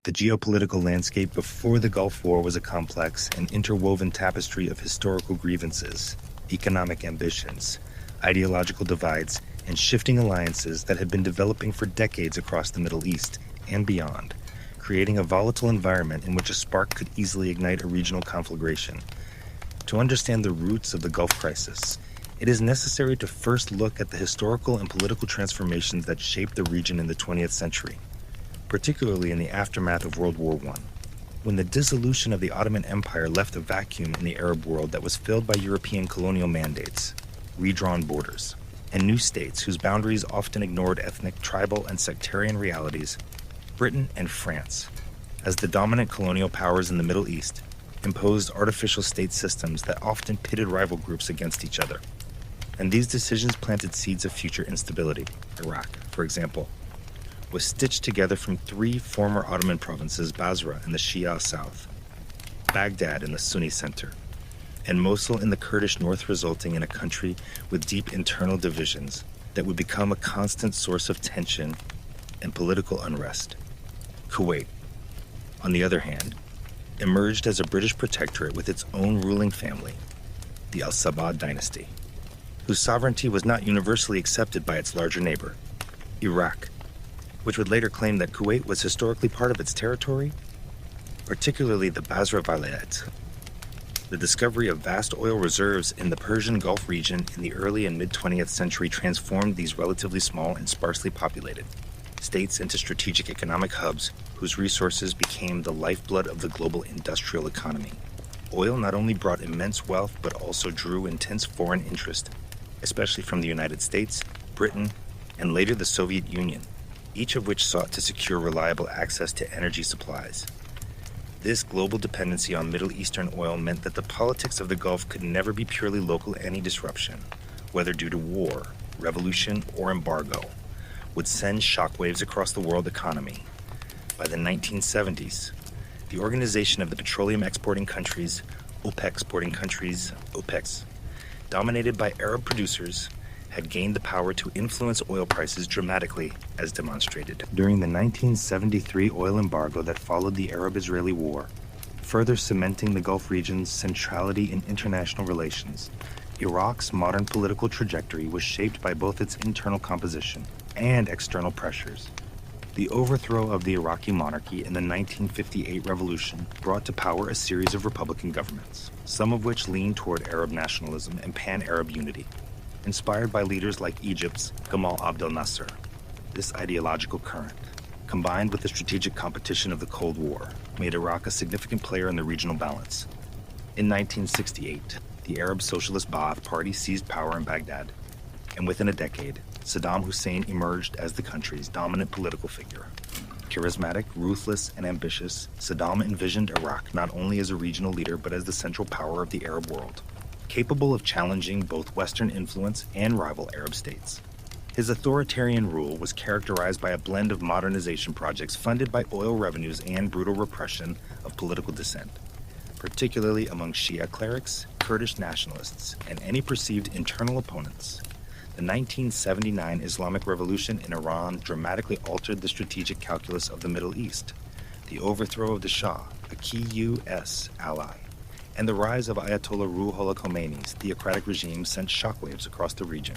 The geopolitical landscape before the Gulf War was a complex and interwoven tapestry of historical grievances, economic ambitions, ideological divides, and shifting alliances that had been developing for decades across the Middle East and beyond, creating a volatile environment in which a spark could easily ignite a regional conflagration. To understand the roots of the Gulf crisis, it is necessary to first look at the historical and political transformations that shaped the region in the 20th century, particularly in the aftermath of World War I, when the dissolution of the Ottoman Empire left a vacuum in the Arab world that was filled by European colonial mandates, redrawn borders, and new states whose boundaries often ignored ethnic, tribal, and sectarian realities. Britain and France, as the dominant colonial powers in the Middle East, imposed artificial state systems that often pitted rival groups against each other. And these decisions planted seeds of future instability. Iraq, for example, was stitched together from three former Ottoman provinces, Basra in the Shia south, Baghdad in the Sunni center, and Mosul in the Kurdish north, resulting in a country with deep internal divisions that would become a constant source of tension and political unrest. Kuwait, on the other hand, emerged as a British protectorate with its own ruling family, the Al Sabah dynasty, whose sovereignty was not universally accepted by its larger neighbor, Iraq, which would later claim that Kuwait was historically part of its territory, particularly the Basra Vilayet. The discovery of vast oil reserves in the Persian Gulf region in the early and mid-20th century transformed these relatively small and sparsely populated states into strategic economic hubs whose resources became the lifeblood of the global industrial economy. Oil not only brought immense wealth, but also drew intense foreign interest, especially from the United States, Britain, and later the Soviet Union, each of which sought to secure reliable access to energy supplies. This global dependency on Middle Eastern oil meant that the politics of the Gulf could never be purely local. Any disruption, whether due to war, revolution, or embargo, would send shockwaves across the world economy. By the 1970s, the Organization of the Petroleum Exporting Countries, OPEC, dominated by Arab producers, had gained the power to influence oil prices dramatically, as demonstrated during the 1973 oil embargo that followed the Arab-Israeli War, further cementing the Gulf region's centrality in international relations. Iraq's modern political trajectory was shaped by both its internal composition and external pressures. The overthrow of the Iraqi monarchy in the 1958 revolution brought to power a series of Republican governments, some of which leaned toward Arab nationalism and pan-Arab unity, inspired by leaders like Egypt's Gamal Abdel Nasser. This ideological current, combined with the strategic competition of the Cold War, made Iraq a significant player in the regional balance. In 1968, the Arab Socialist Ba'ath Party seized power in Baghdad, and within a decade, Saddam Hussein emerged as the country's dominant political figure. Charismatic, ruthless, and ambitious, Saddam envisioned Iraq not only as a regional leader but as the central power of the Arab world, capable of challenging both Western influence and rival Arab states. His authoritarian rule was characterized by a blend of modernization projects funded by oil revenues and brutal repression of political dissent, particularly among Shia clerics, Kurdish nationalists, and any perceived internal opponents. The 1979 Islamic Revolution in Iran dramatically altered the strategic calculus of the Middle East. The overthrow of the Shah, a key U.S. ally, and the rise of Ayatollah Ruhollah Khomeini's theocratic regime sent shockwaves across the region,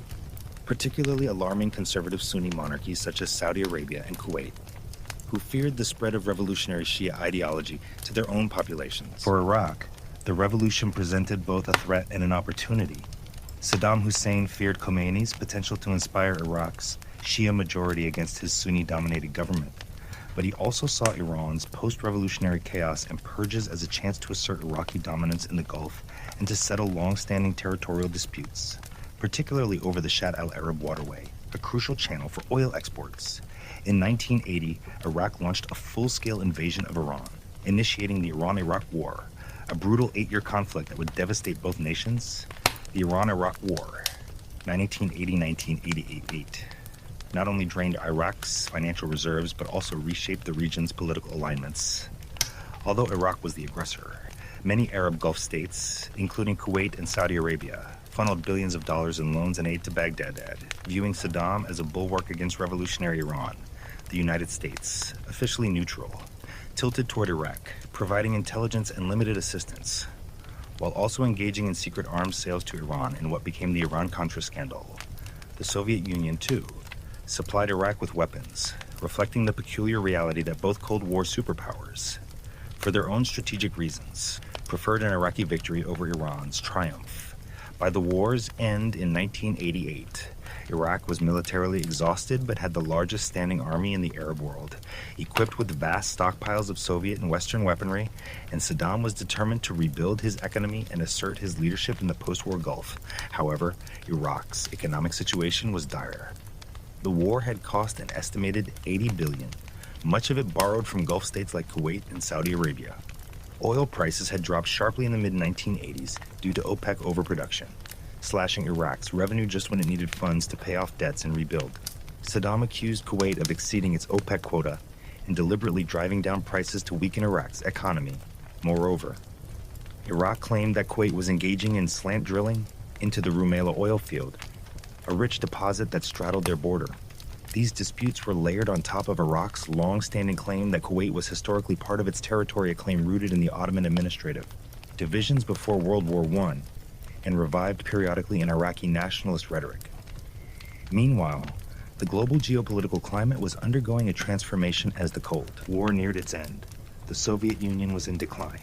particularly alarming conservative Sunni monarchies such as Saudi Arabia and Kuwait, who feared the spread of revolutionary Shia ideology to their own populations. For Iraq, the revolution presented both a threat and an opportunity. Saddam Hussein feared Khomeini's potential to inspire Iraq's Shia majority against his Sunni-dominated government, but he also saw Iran's post-revolutionary chaos and purges as a chance to assert Iraqi dominance in the Gulf and to settle long-standing territorial disputes, particularly over the Shatt al-Arab waterway, a crucial channel for oil exports. In 1980, Iraq launched a full-scale invasion of Iran, initiating the Iran-Iraq War, a brutal 8-year conflict that would devastate both nations. The Iran-Iraq War, 1980-1988, not only drained Iraq's financial reserves, but also reshaped the region's political alignments. Although Iraq was the aggressor, many Arab Gulf states, including Kuwait and Saudi Arabia, funneled billions of dollars in loans and aid to Baghdad, viewing Saddam as a bulwark against revolutionary Iran. The United States, officially neutral, tilted toward Iraq, providing intelligence and limited assistance, while also engaging in secret arms sales to Iran in what became the Iran-Contra scandal. The Soviet Union, too, supplied Iraq with weapons, reflecting the peculiar reality that both Cold War superpowers, for their own strategic reasons, preferred an Iraqi victory over Iran's triumph. By the war's end in 1988, Iraq was militarily exhausted but had the largest standing army in the Arab world, equipped with vast stockpiles of Soviet and Western weaponry, and Saddam was determined to rebuild his economy and assert his leadership in the post-war Gulf. However, Iraq's economic situation was dire. The war had cost an estimated $80 billion, much of it borrowed from Gulf states like Kuwait and Saudi Arabia. Oil prices had dropped sharply in the mid-1980s due to OPEC overproduction, slashing Iraq's revenue just when it needed funds to pay off debts and rebuild. Saddam accused Kuwait of exceeding its OPEC quota and deliberately driving down prices to weaken Iraq's economy. Moreover, Iraq claimed that Kuwait was engaging in slant drilling into the Rumaila oil field, a rich deposit that straddled their border. These disputes were layered on top of Iraq's long-standing claim that Kuwait was historically part of its territory, a claim rooted in the Ottoman administrative divisions before World War I and revived periodically in Iraqi nationalist rhetoric. Meanwhile, the global geopolitical climate was undergoing a transformation as the Cold War neared its end. The Soviet Union was in decline,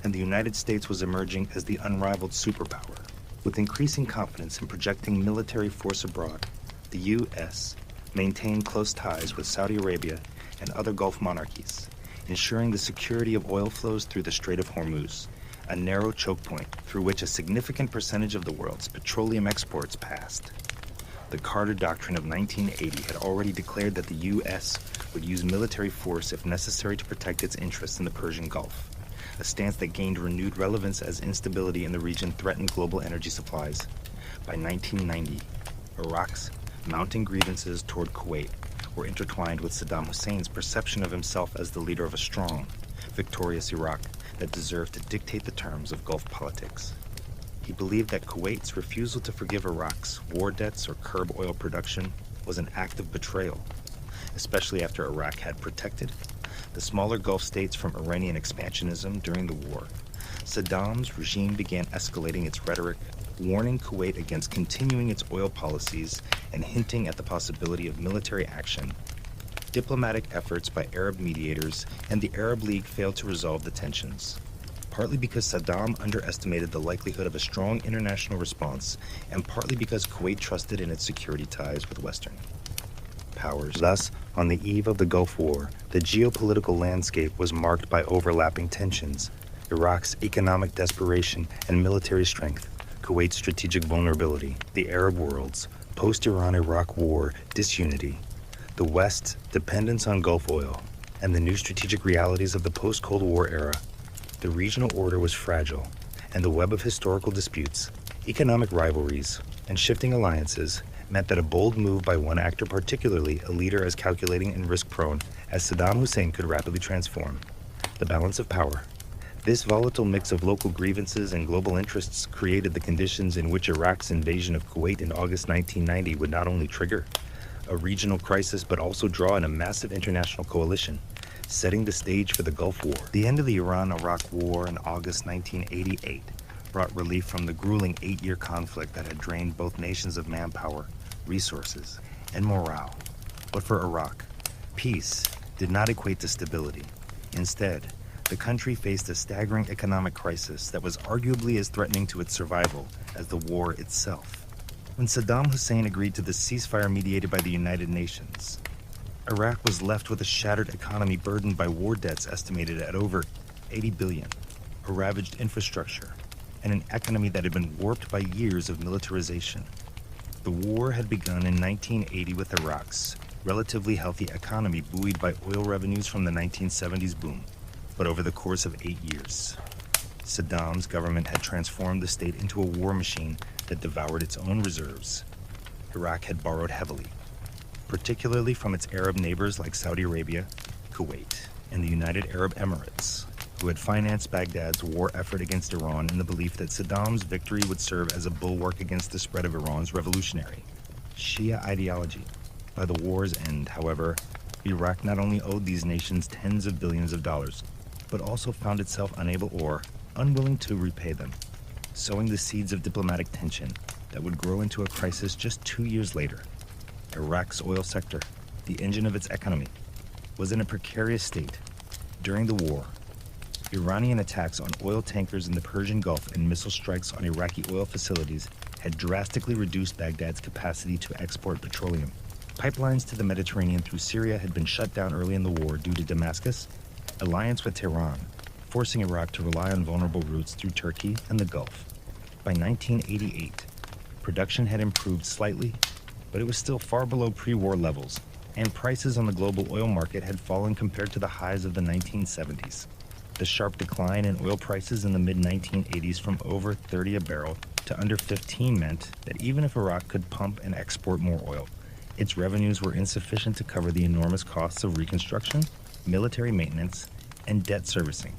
and the United States was emerging as the unrivaled superpower. With increasing confidence in projecting military force abroad, the U.S. maintained close ties with Saudi Arabia and other Gulf monarchies, ensuring the security of oil flows through the Strait of Hormuz, a narrow choke point through which a significant percentage of the world's petroleum exports passed. The Carter Doctrine of 1980 had already declared that the U.S. would use military force if necessary to protect its interests in the Persian Gulf, a stance that gained renewed relevance as instability in the region threatened global energy supplies. By 1990, Iraq's mounting grievances toward Kuwait were intertwined with Saddam Hussein's perception of himself as the leader of a strong, victorious Iraq that deserved to dictate the terms of Gulf politics. He believed that Kuwait's refusal to forgive Iraq's war debts or curb oil production was an act of betrayal, especially after Iraq had protected the smaller Gulf states from Iranian expansionism during the war. Saddam's regime began escalating its rhetoric, warning Kuwait against continuing its oil policies and hinting at the possibility of military action. Diplomatic efforts by Arab mediators and the Arab League failed to resolve the tensions, partly because Saddam underestimated the likelihood of a strong international response, and partly because Kuwait trusted in its security ties with Western powers. Thus, on the eve of the Gulf War, the geopolitical landscape was marked by overlapping tensions: Iraq's economic desperation and military strength, Kuwait's strategic vulnerability, the Arab world's post-Iran-Iraq war disunity, the West's dependence on Gulf oil, and the new strategic realities of the post-Cold War era. The regional order was fragile, and the web of historical disputes, economic rivalries, and shifting alliances meant that a bold move by one actor, particularly a leader as calculating and risk-prone as Saddam Hussein, could rapidly transform the balance of power. This volatile mix of local grievances and global interests created the conditions in which Iraq's invasion of Kuwait in August 1990 would not only trigger a regional crisis but also draw in a massive international coalition, setting the stage for the Gulf War. The end of the Iran-Iraq War in August 1988 brought relief from the grueling 8-year conflict that had drained both nations of manpower, resources, and morale. But for Iraq, peace did not equate to stability. Instead, the country faced a staggering economic crisis that was arguably as threatening to its survival as the war itself. When Saddam Hussein agreed to the ceasefire mediated by the United Nations, Iraq was left with a shattered economy burdened by war debts estimated at over $80 billion, a ravaged infrastructure, and an economy that had been warped by years of militarization. The war had begun in 1980 with Iraq's relatively healthy economy buoyed by oil revenues from the 1970s boom. But over the course of 8 years, Saddam's government had transformed the state into a war machine that devoured its own reserves. Iraq had borrowed heavily, particularly from its Arab neighbors like Saudi Arabia, Kuwait, and the United Arab Emirates, who had financed Baghdad's war effort against Iran in the belief that Saddam's victory would serve as a bulwark against the spread of Iran's revolutionary Shia ideology. By the war's end, however, Iraq not only owed these nations tens of billions of dollars, but also found itself unable or unwilling to repay them, sowing the seeds of diplomatic tension that would grow into a crisis just 2 years later. Iraq's oil sector, the engine of its economy, was in a precarious state. During the war, Iranian attacks on oil tankers in the Persian Gulf and missile strikes on Iraqi oil facilities had drastically reduced Baghdad's capacity to export petroleum. Pipelines to the Mediterranean through Syria had been shut down early in the war due to Damascus' alliance with Tehran, forcing Iraq to rely on vulnerable routes through Turkey and the Gulf. By 1988, production had improved slightly, but it was still far below pre-war levels, and prices on the global oil market had fallen compared to the highs of the 1970s. The sharp decline in oil prices in the mid-1980s from over 30 a barrel to under 15 meant that even if Iraq could pump and export more oil, its revenues were insufficient to cover the enormous costs of reconstruction, military maintenance, and debt servicing.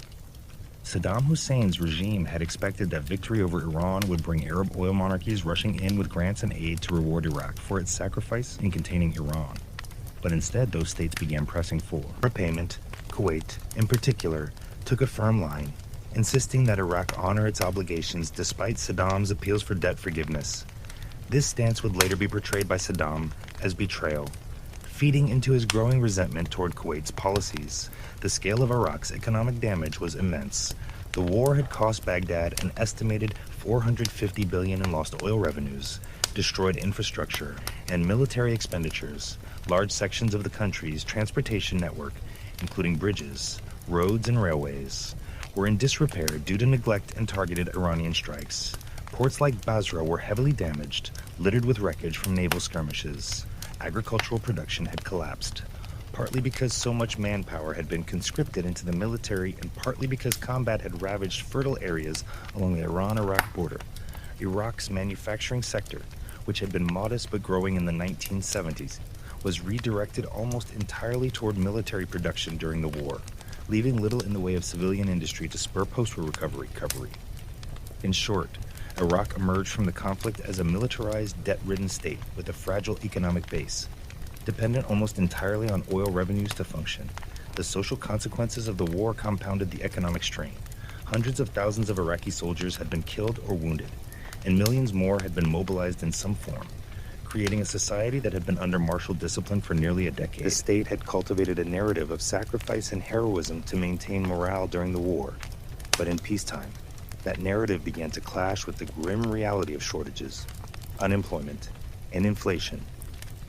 Saddam Hussein's regime had expected that victory over Iran would bring Arab oil monarchies rushing in with grants and aid to reward Iraq for its sacrifice in containing Iran. But instead, those states began pressing for repayment. Kuwait, in particular, took a firm line, insisting that Iraq honor its obligations despite Saddam's appeals for debt forgiveness. This stance would later be portrayed by Saddam as betrayal, feeding into his growing resentment toward Kuwait's policies. The scale of Iraq's economic damage was immense. The war had cost Baghdad an estimated $450 billion in lost oil revenues, destroyed infrastructure, and military expenditures. Large sections of the country's transportation network, including bridges, roads, and railways, were in disrepair due to neglect and targeted Iranian strikes. Ports like Basra were heavily damaged, littered with wreckage from naval skirmishes. Agricultural production had collapsed, partly because so much manpower had been conscripted into the military and partly because combat had ravaged fertile areas along the Iran-Iraq border. Iraq's manufacturing sector, which had been modest but growing in the 1970s, was redirected almost entirely toward military production during the war, leaving little in the way of civilian industry to spur post-war recovery. In short, Iraq emerged from the conflict as a militarized, debt-ridden state with a fragile economic base, dependent almost entirely on oil revenues to function. The social consequences of the war compounded the economic strain. Hundreds of thousands of Iraqi soldiers had been killed or wounded, and millions more had been mobilized in some form, creating a society that had been under martial discipline for nearly a decade. The state had cultivated a narrative of sacrifice and heroism to maintain morale during the war, but in peacetime, that narrative began to clash with the grim reality of shortages, unemployment, and inflation.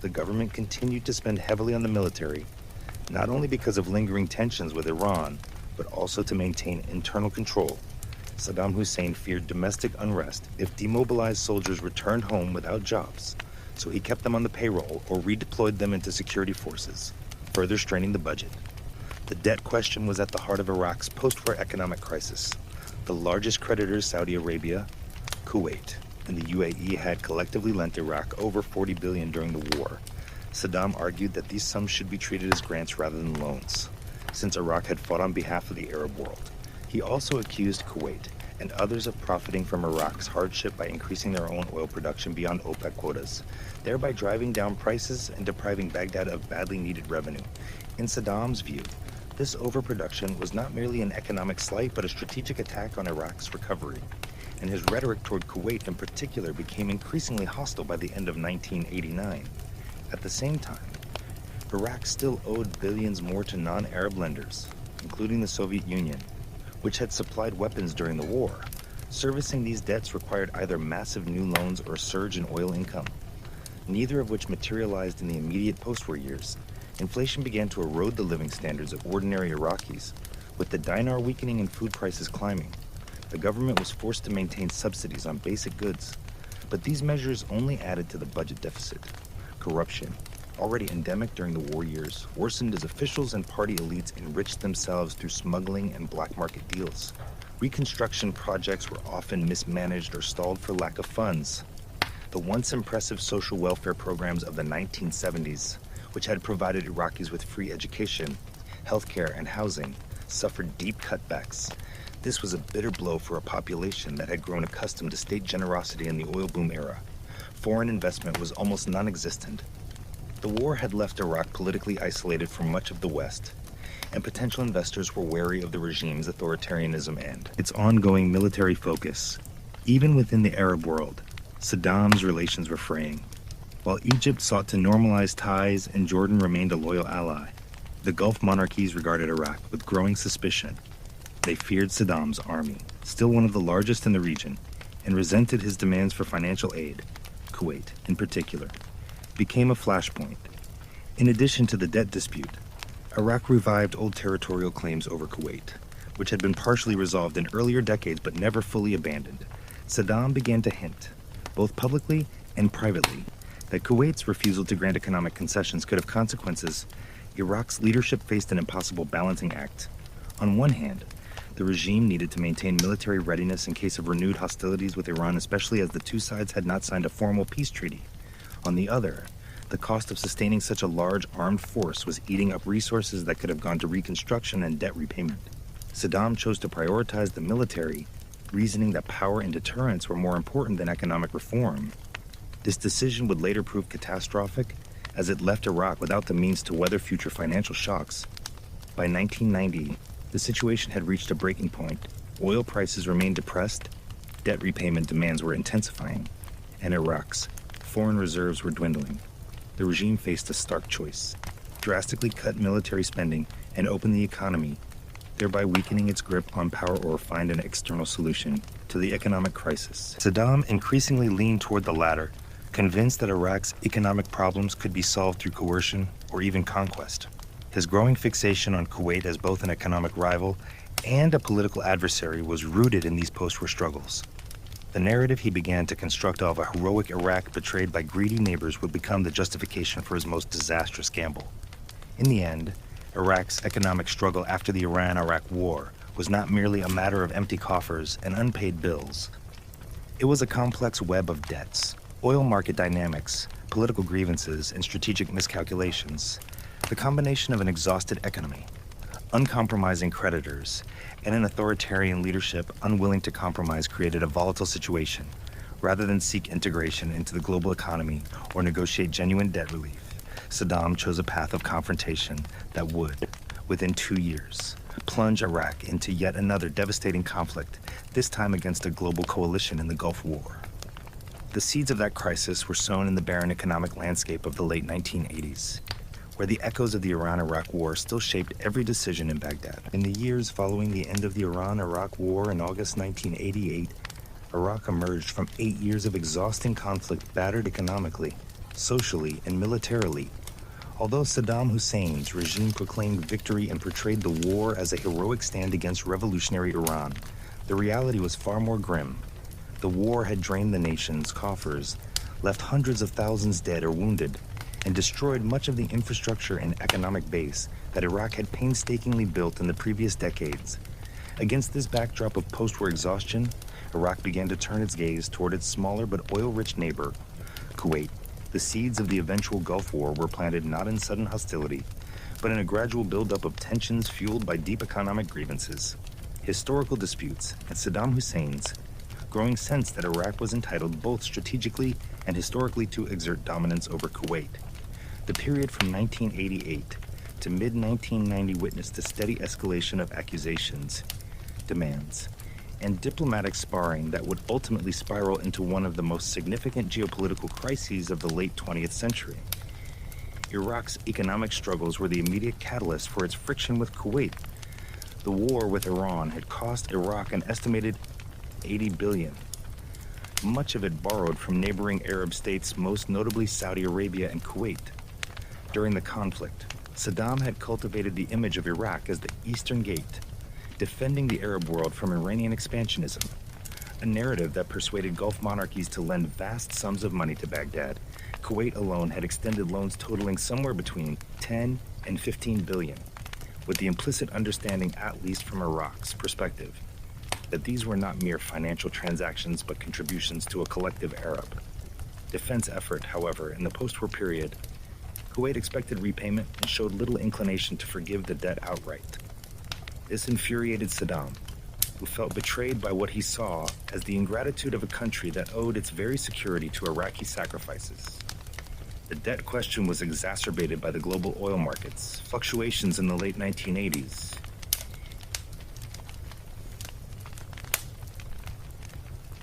The government continued to spend heavily on the military, not only because of lingering tensions with Iran, but also to maintain internal control. Saddam Hussein feared domestic unrest if demobilized soldiers returned home without jobs, so he kept them on the payroll or redeployed them into security forces, further straining the budget. The debt question was at the heart of Iraq's post-war economic crisis. The largest creditors, Saudi Arabia, Kuwait, and the UAE, had collectively lent Iraq over $40 billion during the war. Saddam argued that these sums should be treated as grants rather than loans, since Iraq had fought on behalf of the Arab world. He also accused Kuwait and others of profiting from Iraq's hardship by increasing their own oil production beyond OPEC quotas, thereby driving down prices and depriving Baghdad of badly needed revenue. In Saddam's view, this overproduction was not merely an economic slight, but a strategic attack on Iraq's recovery, and his rhetoric toward Kuwait in particular became increasingly hostile by the end of 1989. At the same time, Iraq still owed billions more to non-Arab lenders, including the Soviet Union, which had supplied weapons during the war. Servicing these debts required either massive new loans or a surge in oil income, neither of which materialized in the immediate post-war years. Inflation began to erode the living standards of ordinary Iraqis. With the dinar weakening and food prices climbing, the government was forced to maintain subsidies on basic goods. But these measures only added to the budget deficit. Corruption, already endemic during the war years, worsened as officials and party elites enriched themselves through smuggling and black market deals. Reconstruction projects were often mismanaged or stalled for lack of funds. The once impressive social welfare programs of the 1970s, which had provided Iraqis with free education, healthcare, and housing, suffered deep cutbacks. This was a bitter blow for a population that had grown accustomed to state generosity in the oil boom era. Foreign investment was almost non-existent. The war had left Iraq politically isolated from much of the West, and potential investors were wary of the regime's authoritarianism and its ongoing military focus. Even within the Arab world, Saddam's relations were fraying. While Egypt sought to normalize ties and Jordan remained a loyal ally, the Gulf monarchies regarded Iraq with growing suspicion. They feared Saddam's army, still one of the largest in the region, and resented his demands for financial aid. Kuwait, in particular, became a flashpoint. In addition to the debt dispute, Iraq revived old territorial claims over Kuwait, which had been partially resolved in earlier decades but never fully abandoned. Saddam began to hint, both publicly and privately, that Kuwait's refusal to grant economic concessions could have consequences. Iraq's leadership faced an impossible balancing act. On one hand, the regime needed to maintain military readiness in case of renewed hostilities with Iran, especially as the two sides had not signed a formal peace treaty. On the other, the cost of sustaining such a large armed force was eating up resources that could have gone to reconstruction and debt repayment. Saddam chose to prioritize the military, reasoning that power and deterrence were more important than economic reform. This decision would later prove catastrophic, as it left Iraq without the means to weather future financial shocks. By 1990, the situation had reached a breaking point. Oil prices remained depressed, debt repayment demands were intensifying, and Iraq's foreign reserves were dwindling. The regime faced a stark choice: drastically cut military spending and open the economy, thereby weakening its grip on power, or find an external solution to the economic crisis. Saddam increasingly leaned toward the latter, convinced that Iraq's economic problems could be solved through coercion or even conquest. His growing fixation on Kuwait as both an economic rival and a political adversary was rooted in these post-war struggles. The narrative he began to construct of a heroic Iraq betrayed by greedy neighbors would become the justification for his most disastrous gamble. In the end, Iraq's economic struggle after the Iran-Iraq War was not merely a matter of empty coffers and unpaid bills. It was a complex web of debts, oil market dynamics, political grievances, and strategic miscalculations. The combination of an exhausted economy, uncompromising creditors, and an authoritarian leadership unwilling to compromise created a volatile situation. Rather than seek integration into the global economy or negotiate genuine debt relief, Saddam chose a path of confrontation that would, within 2 years, plunge Iraq into yet another devastating conflict, this time against a global coalition in the Gulf War. The seeds of that crisis were sown in the barren economic landscape of the late 1980s, where the echoes of the Iran-Iraq War still shaped every decision in Baghdad. In the years following the end of the Iran-Iraq War in August 1988, Iraq emerged from 8 years of exhausting conflict, battered economically, socially, and militarily. Although Saddam Hussein's regime proclaimed victory and portrayed the war as a heroic stand against revolutionary Iran, the reality was far more grim. The war had drained the nation's coffers, left hundreds of thousands dead or wounded, and destroyed much of the infrastructure and economic base that Iraq had painstakingly built in the previous decades. Against this backdrop of post-war exhaustion, Iraq began to turn its gaze toward its smaller but oil-rich neighbor, Kuwait. The seeds of the eventual Gulf War were planted not in sudden hostility, but in a gradual buildup of tensions fueled by deep economic grievances, historical disputes, and Saddam Hussein's growing sense that Iraq was entitled both strategically and historically to exert dominance over Kuwait. The period from 1988 to mid-1990 witnessed a steady escalation of accusations, demands, and diplomatic sparring that would ultimately spiral into one of the most significant geopolitical crises of the late 20th century. Iraq's economic struggles were the immediate catalyst for its friction with Kuwait. The war with Iran had cost Iraq an estimated $80 billion, much of it borrowed from neighboring Arab states, most notably Saudi Arabia and Kuwait. During the conflict, Saddam had cultivated the image of Iraq as the Eastern Gate, defending the Arab world from Iranian expansionism, a narrative that persuaded Gulf monarchies to lend vast sums of money to Baghdad. Kuwait alone had extended loans totaling somewhere between 10 and 15 billion, with the implicit understanding, at least from Iraq's perspective, that these were not mere financial transactions but contributions to a collective Arab defense effort. However, in the post-war period, Kuwait expected repayment and showed little inclination to forgive the debt outright. This infuriated Saddam, who felt betrayed by what he saw as the ingratitude of a country that owed its very security to Iraqi sacrifices. The debt question was exacerbated by the global oil markets, fluctuations in the late 1980s.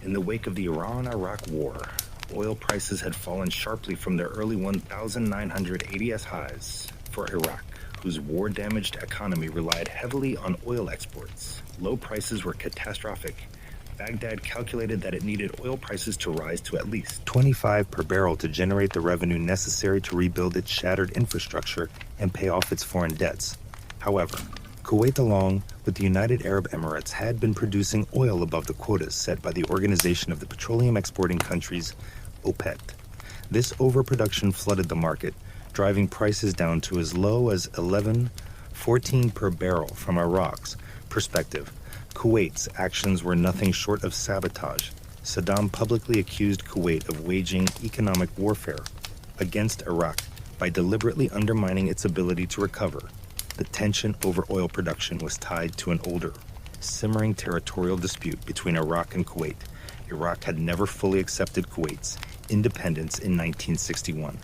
In the wake of the Iran-Iraq War, oil prices had fallen sharply from their early 1,900 ADS highs for Iraq, whose war-damaged economy relied heavily on oil exports. Low prices were catastrophic. Baghdad calculated that it needed oil prices to rise to at least 25 per barrel to generate the revenue necessary to rebuild its shattered infrastructure and pay off its foreign debts. However, Kuwait, along with the United Arab Emirates, had been producing oil above the quotas set by the Organization of the Petroleum Exporting Countries, OPEC. This overproduction flooded the market, driving prices down to as low as $11.14 per barrel. From Iraq's perspective, Kuwait's actions were nothing short of sabotage. Saddam publicly accused Kuwait of waging economic warfare against Iraq by deliberately undermining its ability to recover. The tension over oil production was tied to an older, simmering territorial dispute between Iraq and Kuwait. Iraq had never fully accepted Kuwait's independence in 1961,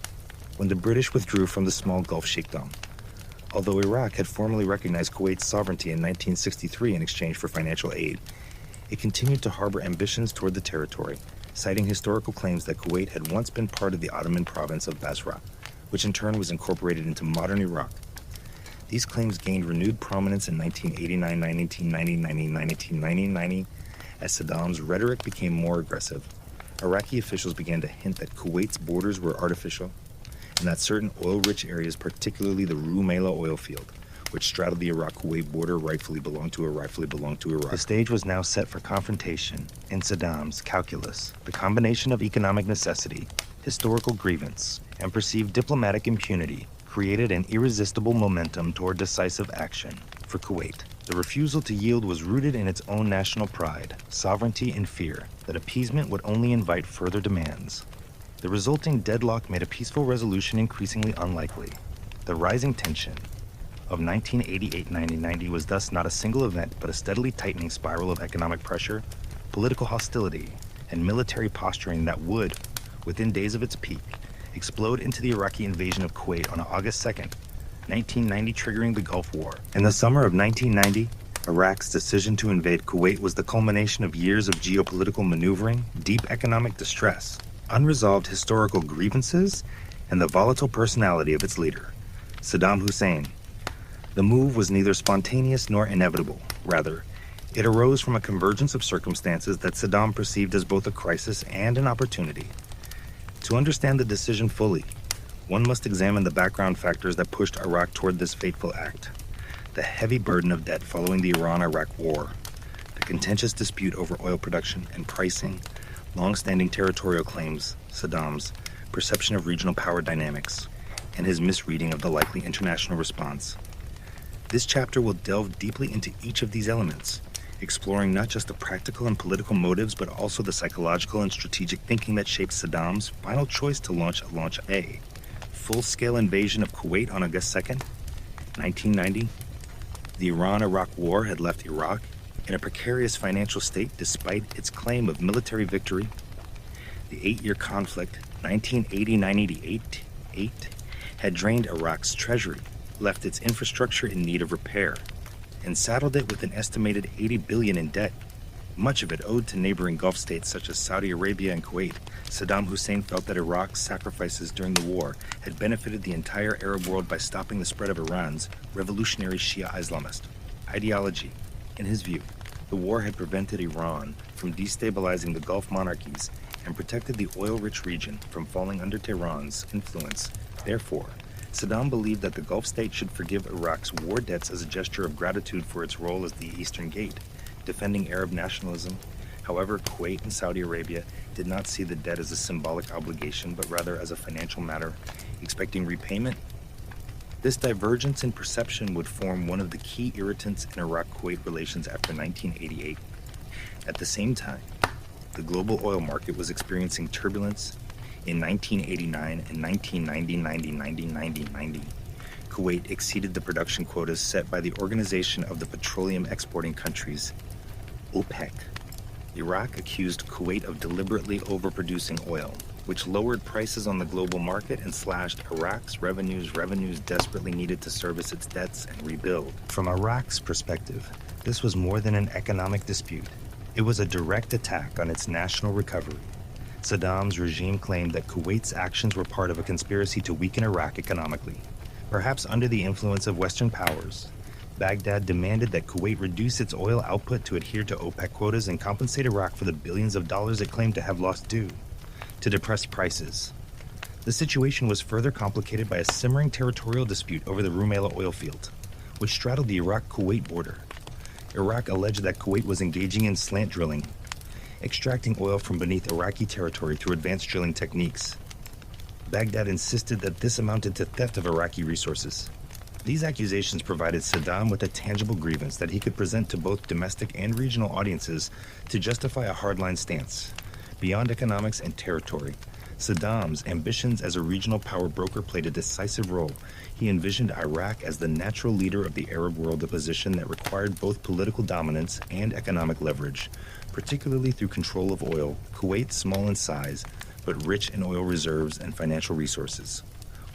when the British withdrew from the small Gulf Sheikhdom. Although Iraq had formally recognized Kuwait's sovereignty in 1963 in exchange for financial aid, it continued to harbor ambitions toward the territory, citing historical claims that Kuwait had once been part of the Ottoman province of Basra, which in turn was incorporated into modern Iraq. These claims gained renewed prominence in 1989, 1990, 1990, as Saddam's rhetoric became more aggressive. Iraqi officials began to hint that Kuwait's borders were artificial, and that certain oil-rich areas, particularly the Rumaila oil field, which straddled the Iraq-Kuwait border, rightfully belonged to Iraq. The stage was now set for confrontation in Saddam's calculus. The combination of economic necessity, historical grievance, and perceived diplomatic impunity created an irresistible momentum toward decisive action for Kuwait. The refusal to yield was rooted in its own national pride, sovereignty, and fear that appeasement would only invite further demands. The resulting deadlock made a peaceful resolution increasingly unlikely. The rising tension of 1988-1990 was thus not a single event, but a steadily tightening spiral of economic pressure, political hostility, and military posturing that would, within days of its peak, explode into the Iraqi invasion of Kuwait on August 2nd, 1990, triggering the Gulf War. In the summer of 1990, Iraq's decision to invade Kuwait was the culmination of years of geopolitical maneuvering, deep economic distress, unresolved historical grievances, and the volatile personality of its leader, Saddam Hussein. The move was neither spontaneous nor inevitable. Rather, it arose from a convergence of circumstances that Saddam perceived as both a crisis and an opportunity. To understand the decision fully, one must examine the background factors that pushed Iraq toward this fateful act. The heavy burden of debt following the Iran-Iraq War, the contentious dispute over oil production and pricing, long-standing territorial claims, Saddam's perception of regional power dynamics, and his misreading of the likely international response. This chapter will delve deeply into each of these elements, exploring not just the practical and political motives, but also the psychological and strategic thinking that shaped Saddam's final choice to launch a full-scale invasion of Kuwait on August 2nd, 1990. The Iran-Iraq War had left Iraq in a precarious financial state despite its claim of military victory. The 8-year conflict, 1980-1988, had drained Iraq's treasury, left its infrastructure in need of repair, and saddled it with an estimated $80 billion in debt, much of it owed to neighboring Gulf states such as Saudi Arabia and Kuwait. Saddam Hussein felt that Iraq's sacrifices during the war had benefited the entire Arab world by stopping the spread of Iran's revolutionary Shia Islamist ideology. In his view, the war had prevented Iran from destabilizing the Gulf monarchies and protected the oil-rich region from falling under Tehran's influence. Therefore, Saddam believed that the Gulf state should forgive Iraq's war debts as a gesture of gratitude for its role as the Eastern Gate, defending Arab nationalism. However, Kuwait and Saudi Arabia did not see the debt as a symbolic obligation, but rather as a financial matter, expecting repayment. This divergence in perception would form one of the key irritants in Iraq-Kuwait relations after 1988. At the same time, the global oil market was experiencing turbulence. In 1989 and 1990, Kuwait exceeded the production quotas set by the Organization of the Petroleum Exporting Countries, OPEC. Iraq accused Kuwait of deliberately overproducing oil, which lowered prices on the global market and slashed Iraq's revenues desperately needed to service its debts and rebuild. From Iraq's perspective, this was more than an economic dispute. It was a direct attack on its national recovery. Saddam's regime claimed that Kuwait's actions were part of a conspiracy to weaken Iraq economically. Perhaps under the influence of Western powers, Baghdad demanded that Kuwait reduce its oil output to adhere to OPEC quotas and compensate Iraq for the billions of dollars it claimed to have lost due to depress prices. The situation was further complicated by a simmering territorial dispute over the Rumaila oil field, which straddled the Iraq-Kuwait border. Iraq alleged that Kuwait was engaging in slant drilling, extracting oil from beneath Iraqi territory through advanced drilling techniques. Baghdad insisted that this amounted to theft of Iraqi resources. These accusations provided Saddam with a tangible grievance that he could present to both domestic and regional audiences to justify a hardline stance. Beyond economics and territory, Saddam's ambitions as a regional power broker played a decisive role. He envisioned Iraq as the natural leader of the Arab world, a position that required both political dominance and economic leverage, particularly through control of oil. Kuwait, small in size, but rich in oil reserves and financial resources,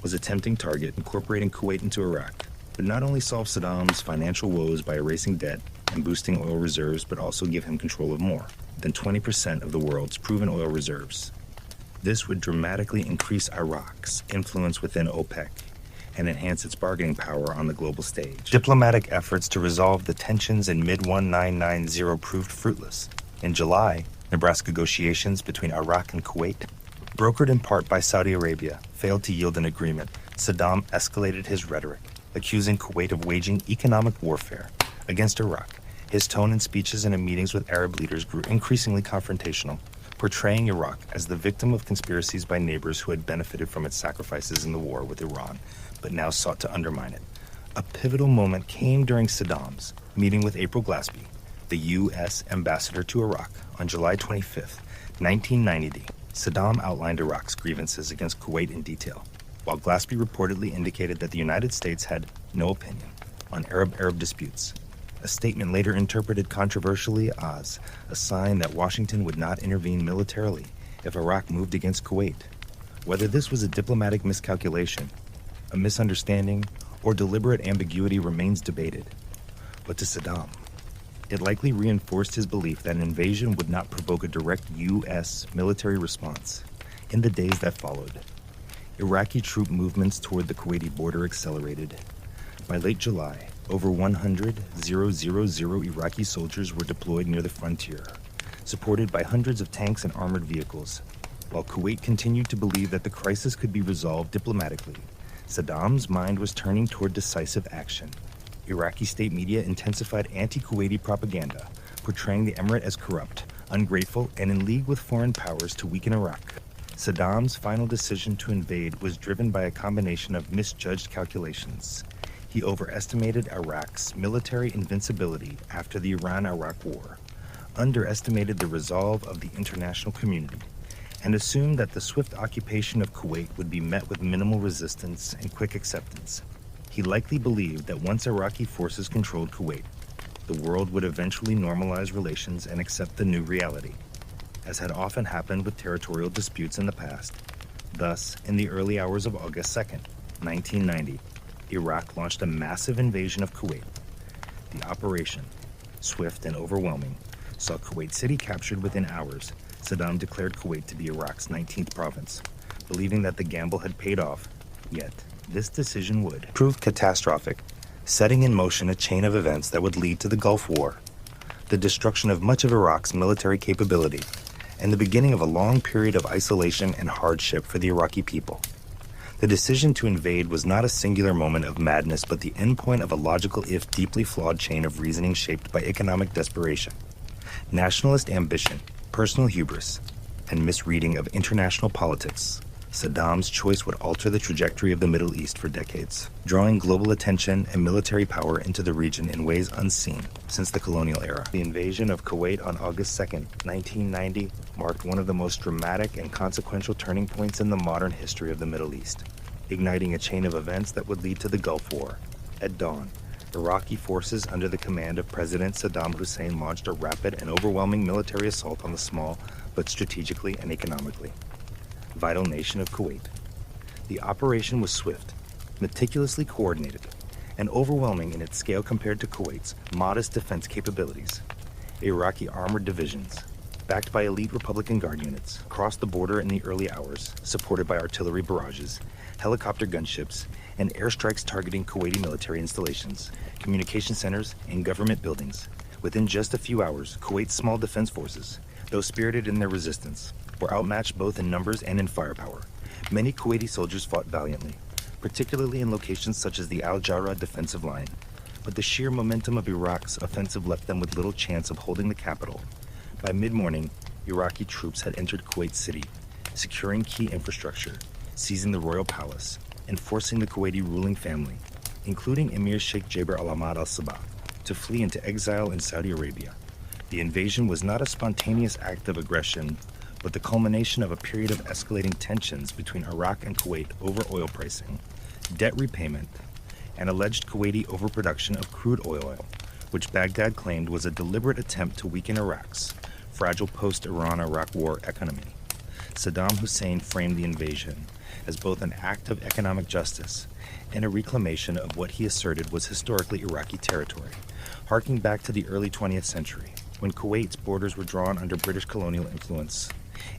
was a tempting target. Incorporating Kuwait into Iraq would not only solve Saddam's financial woes by erasing debt and boosting oil reserves, but also give him control of more than 20% of the world's proven oil reserves. This would dramatically increase Iraq's influence within OPEC and enhance its bargaining power on the global stage. Diplomatic efforts to resolve the tensions in mid-1990 proved fruitless. In July, Nebraska negotiations between Iraq and Kuwait, brokered in part by Saudi Arabia, failed to yield an agreement. Saddam escalated his rhetoric, accusing Kuwait of waging economic warfare against Iraq. His tone in speeches and in meetings with Arab leaders grew increasingly confrontational, portraying Iraq as the victim of conspiracies by neighbors who had benefited from its sacrifices in the war with Iran, but now sought to undermine it. A pivotal moment came during Saddam's meeting with April Glaspie, the U.S. ambassador to Iraq, on July 25, 1990. Saddam outlined Iraq's grievances against Kuwait in detail, while Glaspie reportedly indicated that the United States had no opinion on Arab-Arab disputes, a statement later interpreted controversially as a sign that Washington would not intervene militarily if Iraq moved against Kuwait. Whether this was a diplomatic miscalculation, a misunderstanding, or deliberate ambiguity remains debated. But to Saddam, it likely reinforced his belief that an invasion would not provoke a direct U.S. military response. In the days that followed, Iraqi troop movements toward the Kuwaiti border accelerated. By late July, over 100,000 Iraqi soldiers were deployed near the frontier, supported by hundreds of tanks and armored vehicles. While Kuwait continued to believe that the crisis could be resolved diplomatically, Saddam's mind was turning toward decisive action. Iraqi state media intensified anti-Kuwaiti propaganda, portraying the emirate as corrupt, ungrateful, and in league with foreign powers to weaken Iraq. Saddam's final decision to invade was driven by a combination of misjudged calculations. He overestimated Iraq's military invincibility after the Iran-Iraq War, underestimated the resolve of the international community, and assumed that the swift occupation of Kuwait would be met with minimal resistance and quick acceptance. He likely believed that once Iraqi forces controlled Kuwait, the world would eventually normalize relations and accept the new reality, as had often happened with territorial disputes in the past. Thus, in the early hours of August 2nd, 1990, Iraq launched a massive invasion of Kuwait. The operation, swift and overwhelming, saw Kuwait City captured within hours. Saddam declared Kuwait to be Iraq's 19th province, believing that the gamble had paid off. Yet, this decision would prove catastrophic, setting in motion a chain of events that would lead to the Gulf War, the destruction of much of Iraq's military capability, and the beginning of a long period of isolation and hardship for the Iraqi people. The decision to invade was not a singular moment of madness, but the endpoint of a logical, if deeply flawed, chain of reasoning shaped by economic desperation, nationalist ambition, personal hubris, and misreading of international politics. Saddam's choice would alter the trajectory of the Middle East for decades, drawing global attention and military power into the region in ways unseen since the colonial era. The invasion of Kuwait on August 2nd, 1990, marked one of the most dramatic and consequential turning points in the modern history of the Middle East, igniting a chain of events that would lead to the Gulf War. At dawn, Iraqi forces under the command of President Saddam Hussein launched a rapid and overwhelming military assault on the small, but strategically and economically. vital nation of Kuwait. The operation was swift, meticulously coordinated, and overwhelming in its scale compared to Kuwait's modest defense capabilities. Iraqi armored divisions, backed by elite Republican Guard units, crossed the border in the early hours, supported by artillery barrages, helicopter gunships, and airstrikes targeting Kuwaiti military installations, communication centers, and government buildings. Within just a few hours, Kuwait's small defense forces, though spirited in their resistance, were outmatched both in numbers and in firepower. Many Kuwaiti soldiers fought valiantly, particularly in locations such as the Al-Jarrah defensive line, but the sheer momentum of Iraq's offensive left them with little chance of holding the capital. By mid-morning, Iraqi troops had entered Kuwait City, securing key infrastructure, seizing the royal palace, and forcing the Kuwaiti ruling family, including Emir Sheikh Jaber al-Ahmad al-Sabah, to flee into exile in Saudi Arabia. The invasion was not a spontaneous act of aggression, but the culmination of a period of escalating tensions between Iraq and Kuwait over oil pricing, debt repayment, and alleged Kuwaiti overproduction of crude oil, which Baghdad claimed was a deliberate attempt to weaken Iraq's fragile post-Iran-Iraq war economy. Saddam Hussein framed the invasion as both an act of economic justice and a reclamation of what he asserted was historically Iraqi territory, harking back to the early 20th century, when Kuwait's borders were drawn under British colonial influence.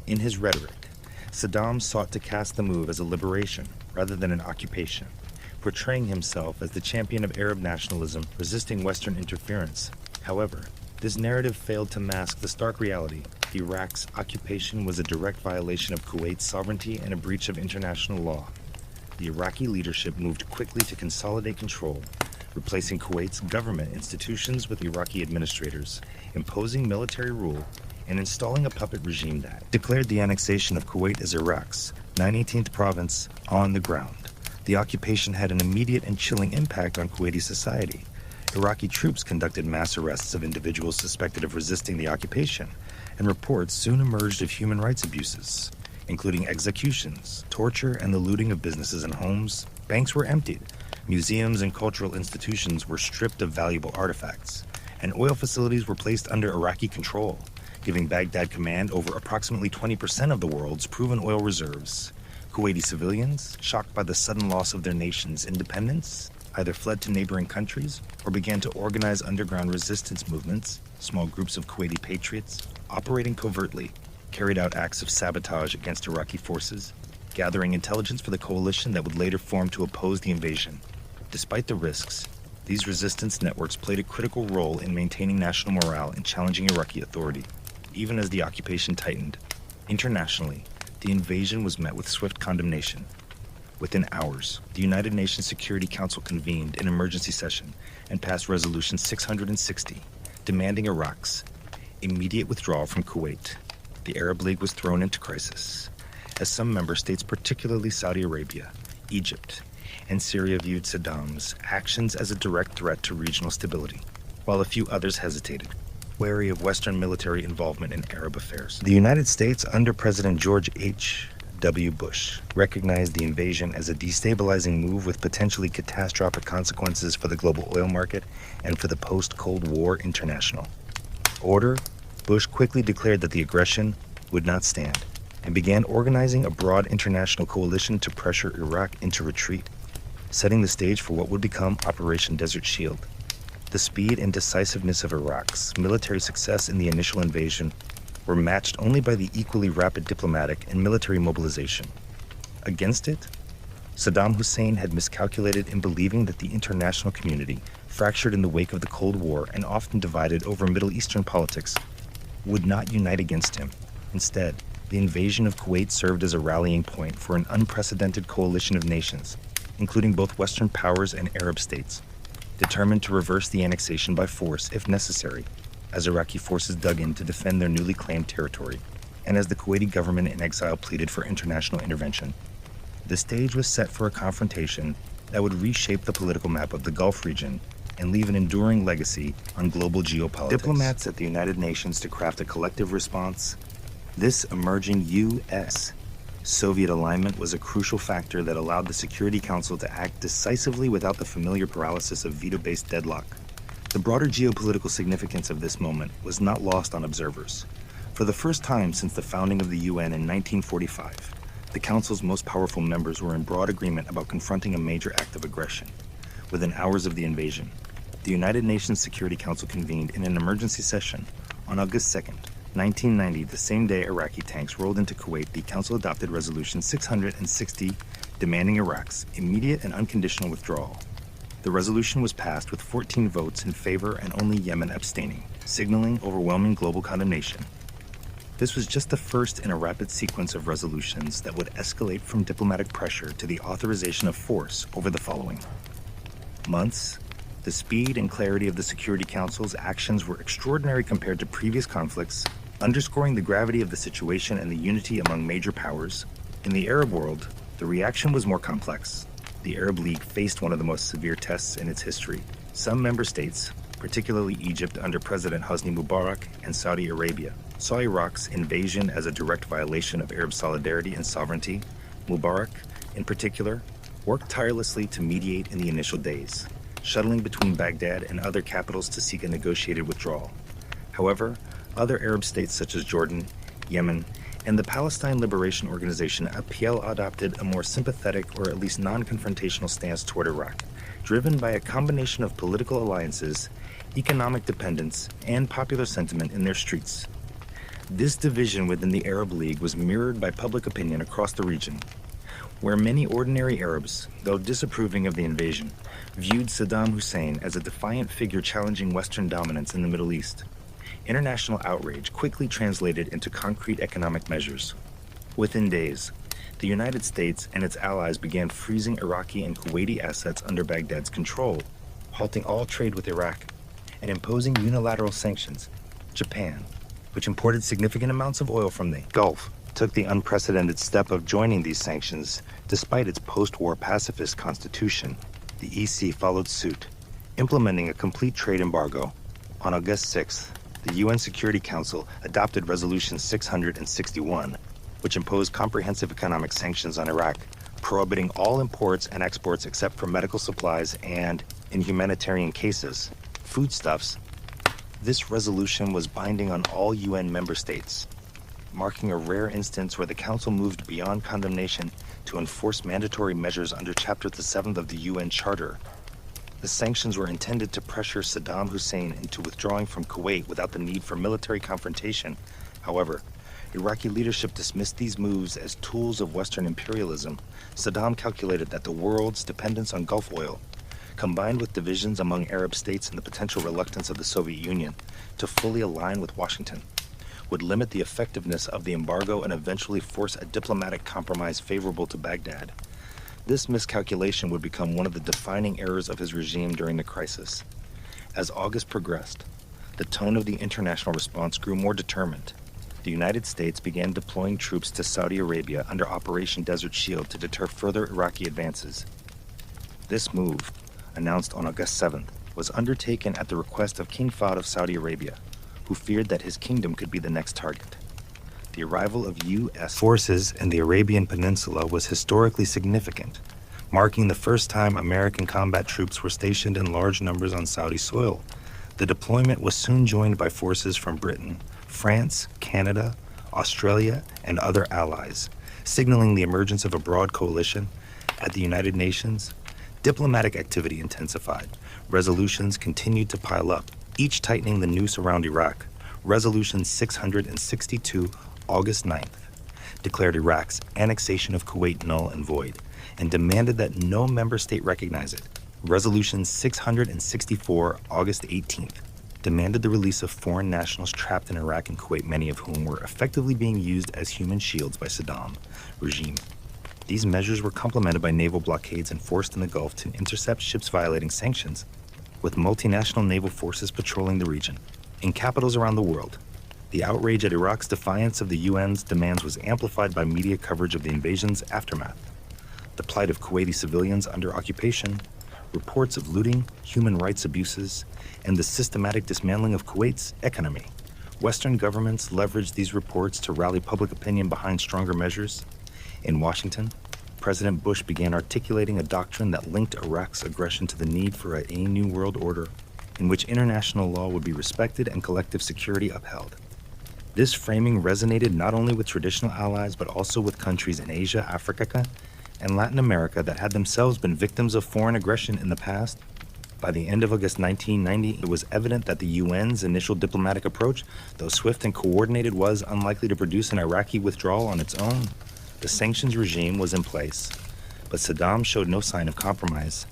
In his rhetoric, Saddam sought to cast the move as a liberation rather than an occupation, portraying himself as the champion of Arab nationalism resisting Western interference. However, this narrative failed to mask the stark reality: Iraq's occupation was a direct violation of Kuwait's sovereignty and a breach of international law. The Iraqi leadership moved quickly to consolidate control, replacing Kuwait's government institutions with Iraqi administrators, imposing military rule, and installing a puppet regime that declared the annexation of Kuwait as Iraq's 19th province on the ground. The occupation had an immediate and chilling impact on Kuwaiti society. Iraqi troops conducted mass arrests of individuals suspected of resisting the occupation, and reports soon emerged of human rights abuses, including executions, torture, and the looting of businesses and homes. Banks were emptied, museums and cultural institutions were stripped of valuable artifacts, and oil facilities were placed under Iraqi control, giving Baghdad command over approximately 20% of the world's proven oil reserves. Kuwaiti civilians, shocked by the sudden loss of their nation's independence, either fled to neighboring countries or began to organize underground resistance movements. Small groups of Kuwaiti patriots, operating covertly, carried out acts of sabotage against Iraqi forces, gathering intelligence for the coalition that would later form to oppose the invasion. Despite the risks, these resistance networks played a critical role in maintaining national morale and challenging Iraqi authority. Even as the occupation tightened, internationally, the invasion was met with swift condemnation. Within hours, the United Nations Security Council convened an emergency session and passed Resolution 660, demanding Iraq's immediate withdrawal from Kuwait. The Arab League was thrown into crisis, as some member states, particularly Saudi Arabia, Egypt, and Syria, viewed Saddam's actions as a direct threat to regional stability, while a few others hesitated, wary of Western military involvement in Arab affairs. The United States, under President George H.W. Bush, recognized the invasion as a destabilizing move with potentially catastrophic consequences for the global oil market and for the post-Cold War international order. Bush quickly declared that the aggression would not stand and began organizing a broad international coalition to pressure Iraq into retreat, setting the stage for what would become Operation Desert Shield. The speed and decisiveness of Iraq's military success in the initial invasion were matched only by the equally rapid diplomatic and military mobilization. Against it, Saddam Hussein had miscalculated in believing that the international community, fractured in the wake of the Cold War and often divided over Middle Eastern politics, would not unite against him. Instead, the invasion of Kuwait served as a rallying point for an unprecedented coalition of nations, including both Western powers and Arab states, determined to reverse the annexation by force if necessary, as Iraqi forces dug in to defend their newly claimed territory, and as the Kuwaiti government in exile pleaded for international intervention. The stage was set for a confrontation that would reshape the political map of the Gulf region and leave an enduring legacy on global geopolitics. Diplomats at the United Nations to craft a collective response. This emerging U.S. Soviet alignment was a crucial factor that allowed the Security Council to act decisively without the familiar paralysis of veto-based deadlock. The broader geopolitical significance of this moment was not lost on observers. For the first time since the founding of the UN in 1945, The Council's most powerful members were in broad agreement about confronting a major act of aggression. Within hours of the invasion, the United Nations Security Council convened in an emergency session on August 2nd, 1990, the same day Iraqi tanks rolled into Kuwait. The Council adopted Resolution 660, demanding Iraq's immediate and unconditional withdrawal. The resolution was passed with 14 votes in favor and only Yemen abstaining, signaling overwhelming global condemnation. This was just the first in a rapid sequence of resolutions that would escalate from diplomatic pressure to the authorization of force over the following months. The speed and clarity of the Security Council's actions were extraordinary compared to previous conflicts, underscoring the gravity of the situation and the unity among major powers. In the Arab world, the reaction was more complex. The Arab League faced one of the most severe tests in its history. Some member states, particularly Egypt under President Hosni Mubarak and Saudi Arabia, saw Iraq's invasion as a direct violation of Arab solidarity and sovereignty. Mubarak, in particular, worked tirelessly to mediate in the initial days, shuttling between Baghdad and other capitals to seek a negotiated withdrawal. However, other Arab states such as Jordan, Yemen, and the Palestine Liberation Organization (APL) adopted a more sympathetic or at least non-confrontational stance toward Iraq, driven by a combination of political alliances, economic dependence, and popular sentiment in their streets. This division within the Arab League was mirrored by public opinion across the region, where many ordinary Arabs, though disapproving of the invasion, viewed Saddam Hussein as a defiant figure challenging Western dominance in the Middle East. International outrage quickly translated into concrete economic measures. Within days, the United States and its allies began freezing Iraqi and Kuwaiti assets under Baghdad's control, halting all trade with Iraq, and imposing unilateral sanctions. Japan, which imported significant amounts of oil from the Gulf, took the unprecedented step of joining these sanctions despite its post-war pacifist constitution. The EC followed suit, implementing a complete trade embargo. On August 6th, the UN Security Council adopted Resolution 661, which imposed comprehensive economic sanctions on Iraq, prohibiting all imports and exports except for medical supplies and, in humanitarian cases, foodstuffs. This resolution was binding on all UN member states, marking a rare instance where the Council moved beyond condemnation to enforce mandatory measures under Chapter 7 of the UN Charter. The sanctions were intended to pressure Saddam Hussein into withdrawing from Kuwait without the need for military confrontation. However, Iraqi leadership dismissed these moves as tools of Western imperialism. Saddam calculated that the world's dependence on Gulf oil, combined with divisions among Arab states and the potential reluctance of the Soviet Union to fully align with Washington, would limit the effectiveness of the embargo and eventually force a diplomatic compromise favorable to Baghdad. This miscalculation would become one of the defining errors of his regime during the crisis. As August progressed, the tone of the international response grew more determined. The United States began deploying troops to Saudi Arabia under Operation Desert Shield to deter further Iraqi advances. This move, announced on August 7th, was undertaken at the request of King Fahd of Saudi Arabia, who feared that his kingdom could be the next target. The arrival of U.S. forces in the Arabian Peninsula was historically significant, marking the first time American combat troops were stationed in large numbers on Saudi soil. The deployment was soon joined by forces from Britain, France, Canada, Australia, and other allies, signaling the emergence of a broad coalition. At the United Nations, diplomatic activity intensified. Resolutions continued to pile up, each tightening the noose around Iraq. Resolution 662, August 9th, declared Iraq's annexation of Kuwait null and void and demanded that no member state recognize it. Resolution 664, August 18th, demanded the release of foreign nationals trapped in Iraq and Kuwait, many of whom were effectively being used as human shields by Saddam regime. These measures were complemented by naval blockades enforced in the Gulf to intercept ships violating sanctions, with multinational naval forces patrolling the region. In capitals around the world, the outrage at Iraq's defiance of the UN's demands was amplified by media coverage of the invasion's aftermath. The plight of Kuwaiti civilians under occupation, reports of looting, human rights abuses, and the systematic dismantling of Kuwait's economy. Western governments leveraged these reports to rally public opinion behind stronger measures. In Washington, President Bush began articulating a doctrine that linked Iraq's aggression to the need for a new world order in which international law would be respected and collective security upheld. This framing resonated not only with traditional allies, but also with countries in Asia, Africa, and Latin America that had themselves been victims of foreign aggression in the past. By the end of August 1990, it was evident that the UN's initial diplomatic approach, though swift and coordinated, was unlikely to produce an Iraqi withdrawal on its own. The sanctions regime was in place, but Saddam showed no sign of compromise,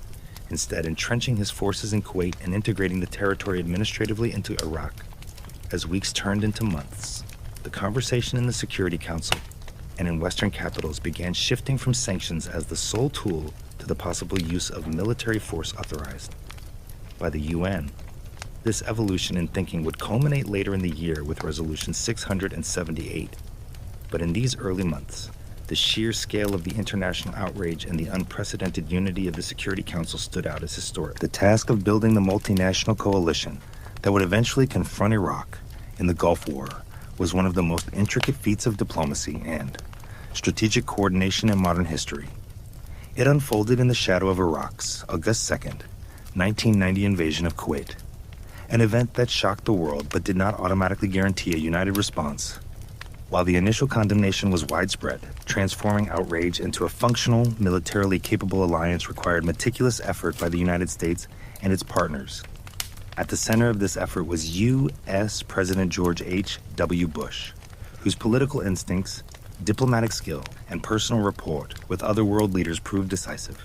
instead entrenching his forces in Kuwait and integrating the territory administratively into Iraq. As weeks turned into months, the conversation in the Security Council and in Western capitals began shifting from sanctions as the sole tool to the possible use of military force authorized by the UN. This evolution in thinking would culminate later in the year with Resolution 678. But in these early months, the sheer scale of the international outrage and the unprecedented unity of the Security Council stood out as historic. The task of building the multinational coalition that would eventually confront Iraq in the Gulf War was one of the most intricate feats of diplomacy and strategic coordination in modern history. It unfolded in the shadow of Iraq's August 2nd, 1990 invasion of Kuwait, an event that shocked the world but did not automatically guarantee a united response. While the initial condemnation was widespread, transforming outrage into a functional, militarily capable alliance required meticulous effort by the United States and its partners. At the center of this effort was U.S. President George H.W. Bush, whose political instincts, diplomatic skill, and personal rapport with other world leaders proved decisive.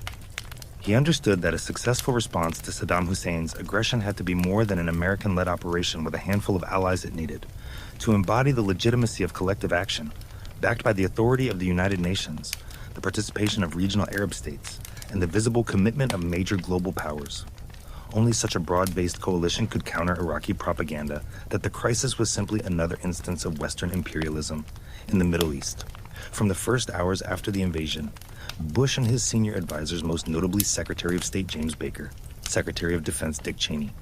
He understood that a successful response to Saddam Hussein's aggression had to be more than an American-led operation with a handful of allies it needed. To embody the legitimacy of collective action, backed by the authority of the United Nations, the participation of regional Arab states, and the visible commitment of major global powers. Only such a broad-based coalition could counter Iraqi propaganda that the crisis was simply another instance of Western imperialism in the Middle East. From the first hours after the invasion, Bush and his senior advisors, most notably Secretary of State James Baker, Secretary of Defense Dick Cheney,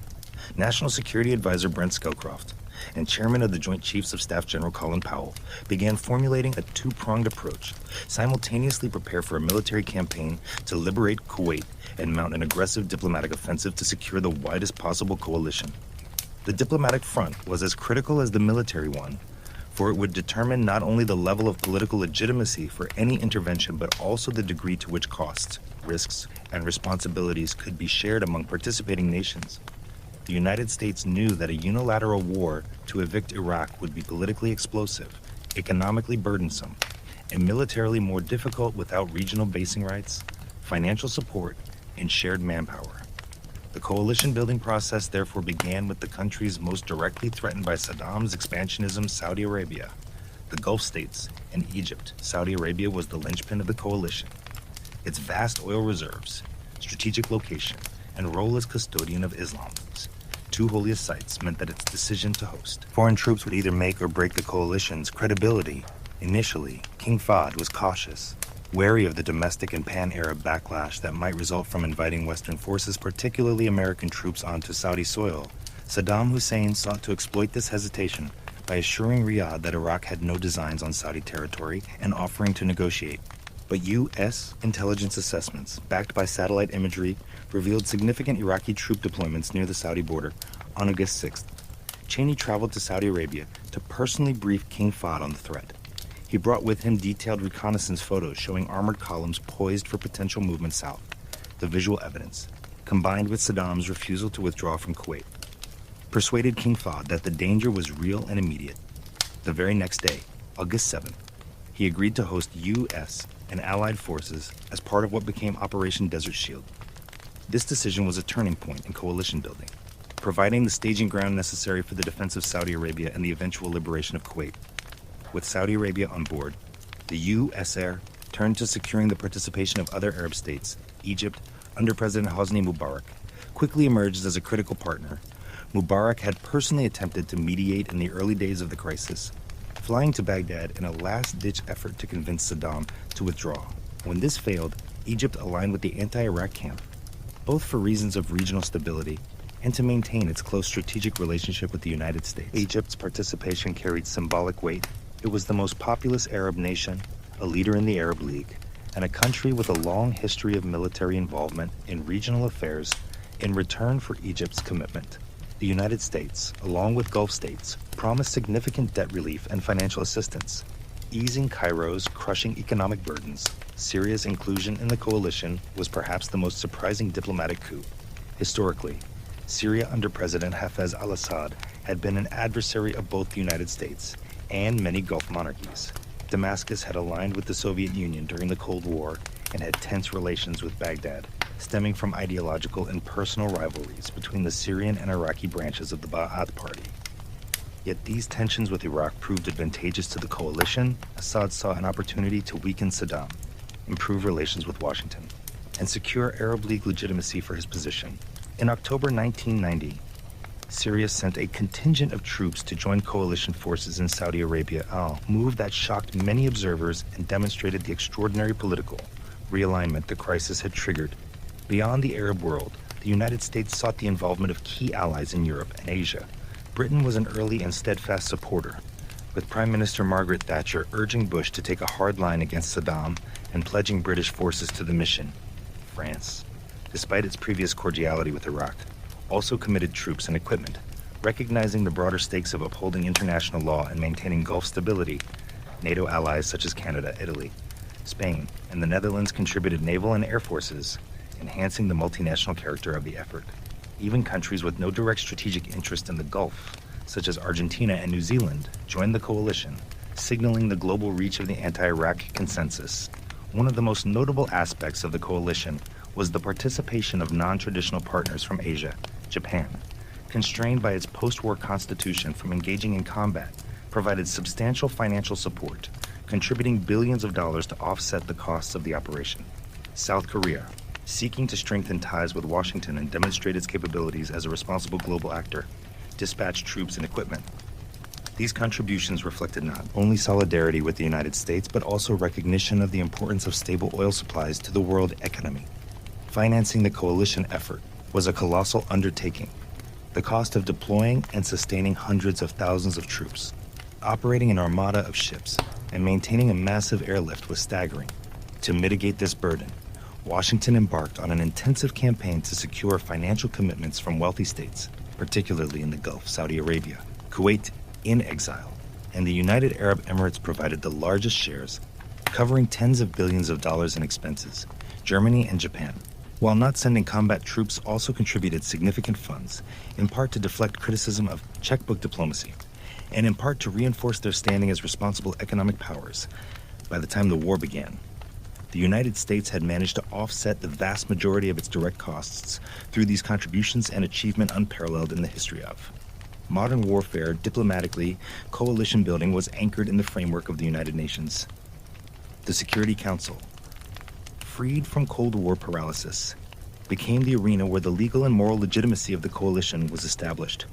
National Security Advisor Brent Scowcroft, and Chairman of the Joint Chiefs of Staff General Colin Powell, began formulating a two-pronged approach, simultaneously prepare for a military campaign to liberate Kuwait and mount an aggressive diplomatic offensive to secure the widest possible coalition. The diplomatic front was as critical as the military one, for it would determine not only the level of political legitimacy for any intervention, but also the degree to which costs, risks, and responsibilities could be shared among participating nations. The United States knew that a unilateral war to evict Iraq would be politically explosive, economically burdensome, and militarily more difficult without regional basing rights, financial support, and shared manpower. The coalition-building process therefore began with the countries most directly threatened by Saddam's expansionism, Saudi Arabia, the Gulf states, and Egypt. Saudi Arabia was the linchpin of the coalition. Its vast oil reserves, strategic location, and role as custodian of Islam's two holiest sites meant that its decision to host foreign troops would either make or break the coalition's credibility. Initially, King Fahd was cautious, wary of the domestic and pan-Arab backlash that might result from inviting Western forces, particularly American troops, onto Saudi soil. Saddam Hussein sought to exploit this hesitation by assuring Riyadh that Iraq had no designs on Saudi territory and offering to negotiate. But U.S. intelligence assessments, backed by satellite imagery, revealed significant Iraqi troop deployments near the Saudi border. On August 6th, Cheney traveled to Saudi Arabia to personally brief King Fahd on the threat. He brought with him detailed reconnaissance photos showing armored columns poised for potential movement south. The visual evidence, combined with Saddam's refusal to withdraw from Kuwait, persuaded King Fahd that the danger was real and immediate. The very next day, August 7th, he agreed to host U.S. and Allied forces as part of what became Operation Desert Shield. This decision was a turning point in coalition building, providing the staging ground necessary for the defense of Saudi Arabia and the eventual liberation of Kuwait. With Saudi Arabia on board, the USR turned to securing the participation of other Arab states. Egypt, under President Hosni Mubarak, quickly emerged as a critical partner. Mubarak had personally attempted to mediate in the early days of the crisis, flying to Baghdad in a last-ditch effort to convince Saddam to withdraw. When this failed, Egypt aligned with the anti-Iraq camp, both for reasons of regional stability and to maintain its close strategic relationship with the United States. Egypt's participation carried symbolic weight. It was the most populous Arab nation, a leader in the Arab League, and a country with a long history of military involvement in regional affairs in return for Egypt's commitment The United States, along with Gulf states, promised significant debt relief and financial assistance, easing Cairo's crushing economic burdens. Syria's inclusion in the coalition was perhaps the most surprising diplomatic coup. Historically, Syria under President Hafez al-Assad had been an adversary of both the United States and many Gulf monarchies. Damascus had aligned with the Soviet Union during the Cold War and had tense relations with Baghdad, stemming from ideological and personal rivalries between the Syrian and Iraqi branches of the Ba'ath Party. Yet these tensions with Iraq proved advantageous to the coalition. Assad saw an opportunity to weaken Saddam, improve relations with Washington, and secure Arab League legitimacy for his position. In October 1990, Syria sent a contingent of troops to join coalition forces in Saudi Arabia, a move that shocked many observers and demonstrated the extraordinary political realignment the crisis had triggered. Beyond the Arab world, the United States sought the involvement of key allies in Europe and Asia. Britain was an early and steadfast supporter, with Prime Minister Margaret Thatcher urging Bush to take a hard line against Saddam and pledging British forces to the mission. France, despite its previous cordiality with Iraq, also committed troops and equipment, recognizing the broader stakes of upholding international law and maintaining Gulf stability. NATO allies such as Canada, Italy, Spain, and the Netherlands contributed naval and air forces, enhancing the multinational character of the effort. Even countries with no direct strategic interest in the Gulf, such as Argentina and New Zealand, joined the coalition, signaling the global reach of the anti-Iraq consensus. One of the most notable aspects of the coalition was the participation of non-traditional partners from Asia. Japan, constrained by its post-war constitution from engaging in combat, provided substantial financial support, contributing billions of dollars to offset the costs of the operation. South Korea, seeking to strengthen ties with Washington and demonstrate its capabilities as a responsible global actor, dispatched troops and equipment. These contributions reflected not only solidarity with the United States, but also recognition of the importance of stable oil supplies to the world economy. Financing the coalition effort was a colossal undertaking. The cost of deploying and sustaining hundreds of thousands of troops, operating an armada of ships, and maintaining a massive airlift was staggering. To mitigate this burden, Washington embarked on an intensive campaign to secure financial commitments from wealthy states, particularly in the Gulf, Saudi Arabia, Kuwait in exile, and the United Arab Emirates provided the largest shares, covering tens of billions of dollars in expenses. Germany and Japan, while not sending combat troops, also contributed significant funds, in part to deflect criticism of checkbook diplomacy, and in part to reinforce their standing as responsible economic powers. By the time the war began, the United States had managed to offset the vast majority of its direct costs through these contributions, an achievement unparalleled in the history of modern warfare. Diplomatically, coalition building was anchored in the framework of the United Nations. The Security Council, freed from Cold War paralysis, became the arena where the legal and moral legitimacy of the coalition was established.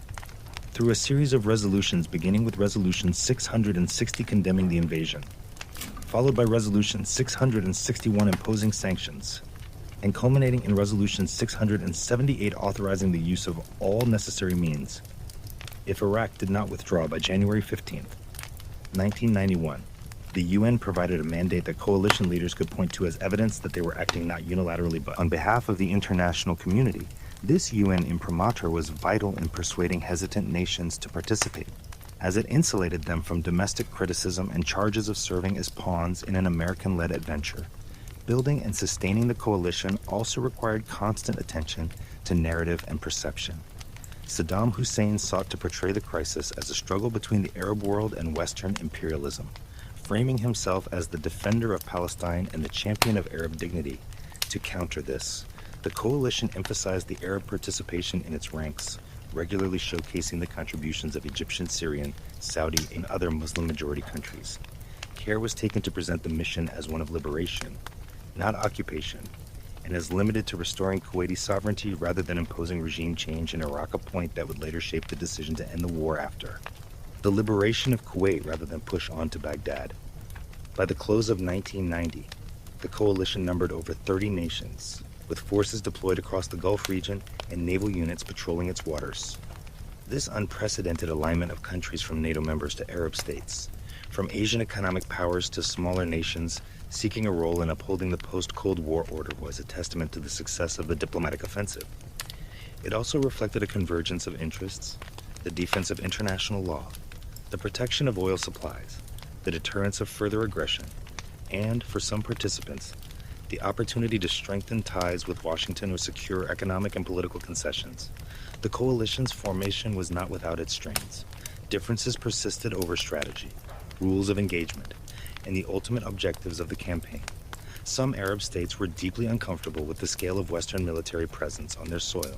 Through a series of resolutions, beginning with Resolution 660 condemning the invasion, followed by Resolution 661 imposing sanctions, and culminating in Resolution 678 authorizing the use of all necessary means. If Iraq did not withdraw by January 15, 1991, the UN provided a mandate that coalition leaders could point to as evidence that they were acting not unilaterally but on behalf of the international community. This UN imprimatur was vital in persuading hesitant nations to participate, as it insulated them from domestic criticism and charges of serving as pawns in an American-led adventure. Building and sustaining the coalition also required constant attention to narrative and perception. Saddam Hussein sought to portray the crisis as a struggle between the Arab world and Western imperialism, framing himself as the defender of Palestine and the champion of Arab dignity. To counter this, the coalition emphasized the Arab participation in its ranks, regularly showcasing the contributions of Egyptian, Syrian, Saudi, and other Muslim-majority countries. Care was taken to present the mission as one of liberation, not occupation, and as limited to restoring Kuwaiti sovereignty rather than imposing regime change in Iraq, a point that would later shape the decision to end the war after. The liberation of Kuwait rather than push on to Baghdad. By the close of 1990, the coalition numbered over 30 nations, with forces deployed across the Gulf region and naval units patrolling its waters. This unprecedented alignment of countries from NATO members to Arab states, from Asian economic powers to smaller nations seeking a role in upholding the post-Cold War order, was a testament to the success of the diplomatic offensive. It also reflected a convergence of interests: the defense of international law, the protection of oil supplies, the deterrence of further aggression, and, for some participants, the opportunity to strengthen ties with Washington or secure economic and political concessions. The coalition's formation was not without its strains. Differences persisted over strategy, rules of engagement, and the ultimate objectives of the campaign. Some Arab states were deeply uncomfortable with the scale of Western military presence on their soil.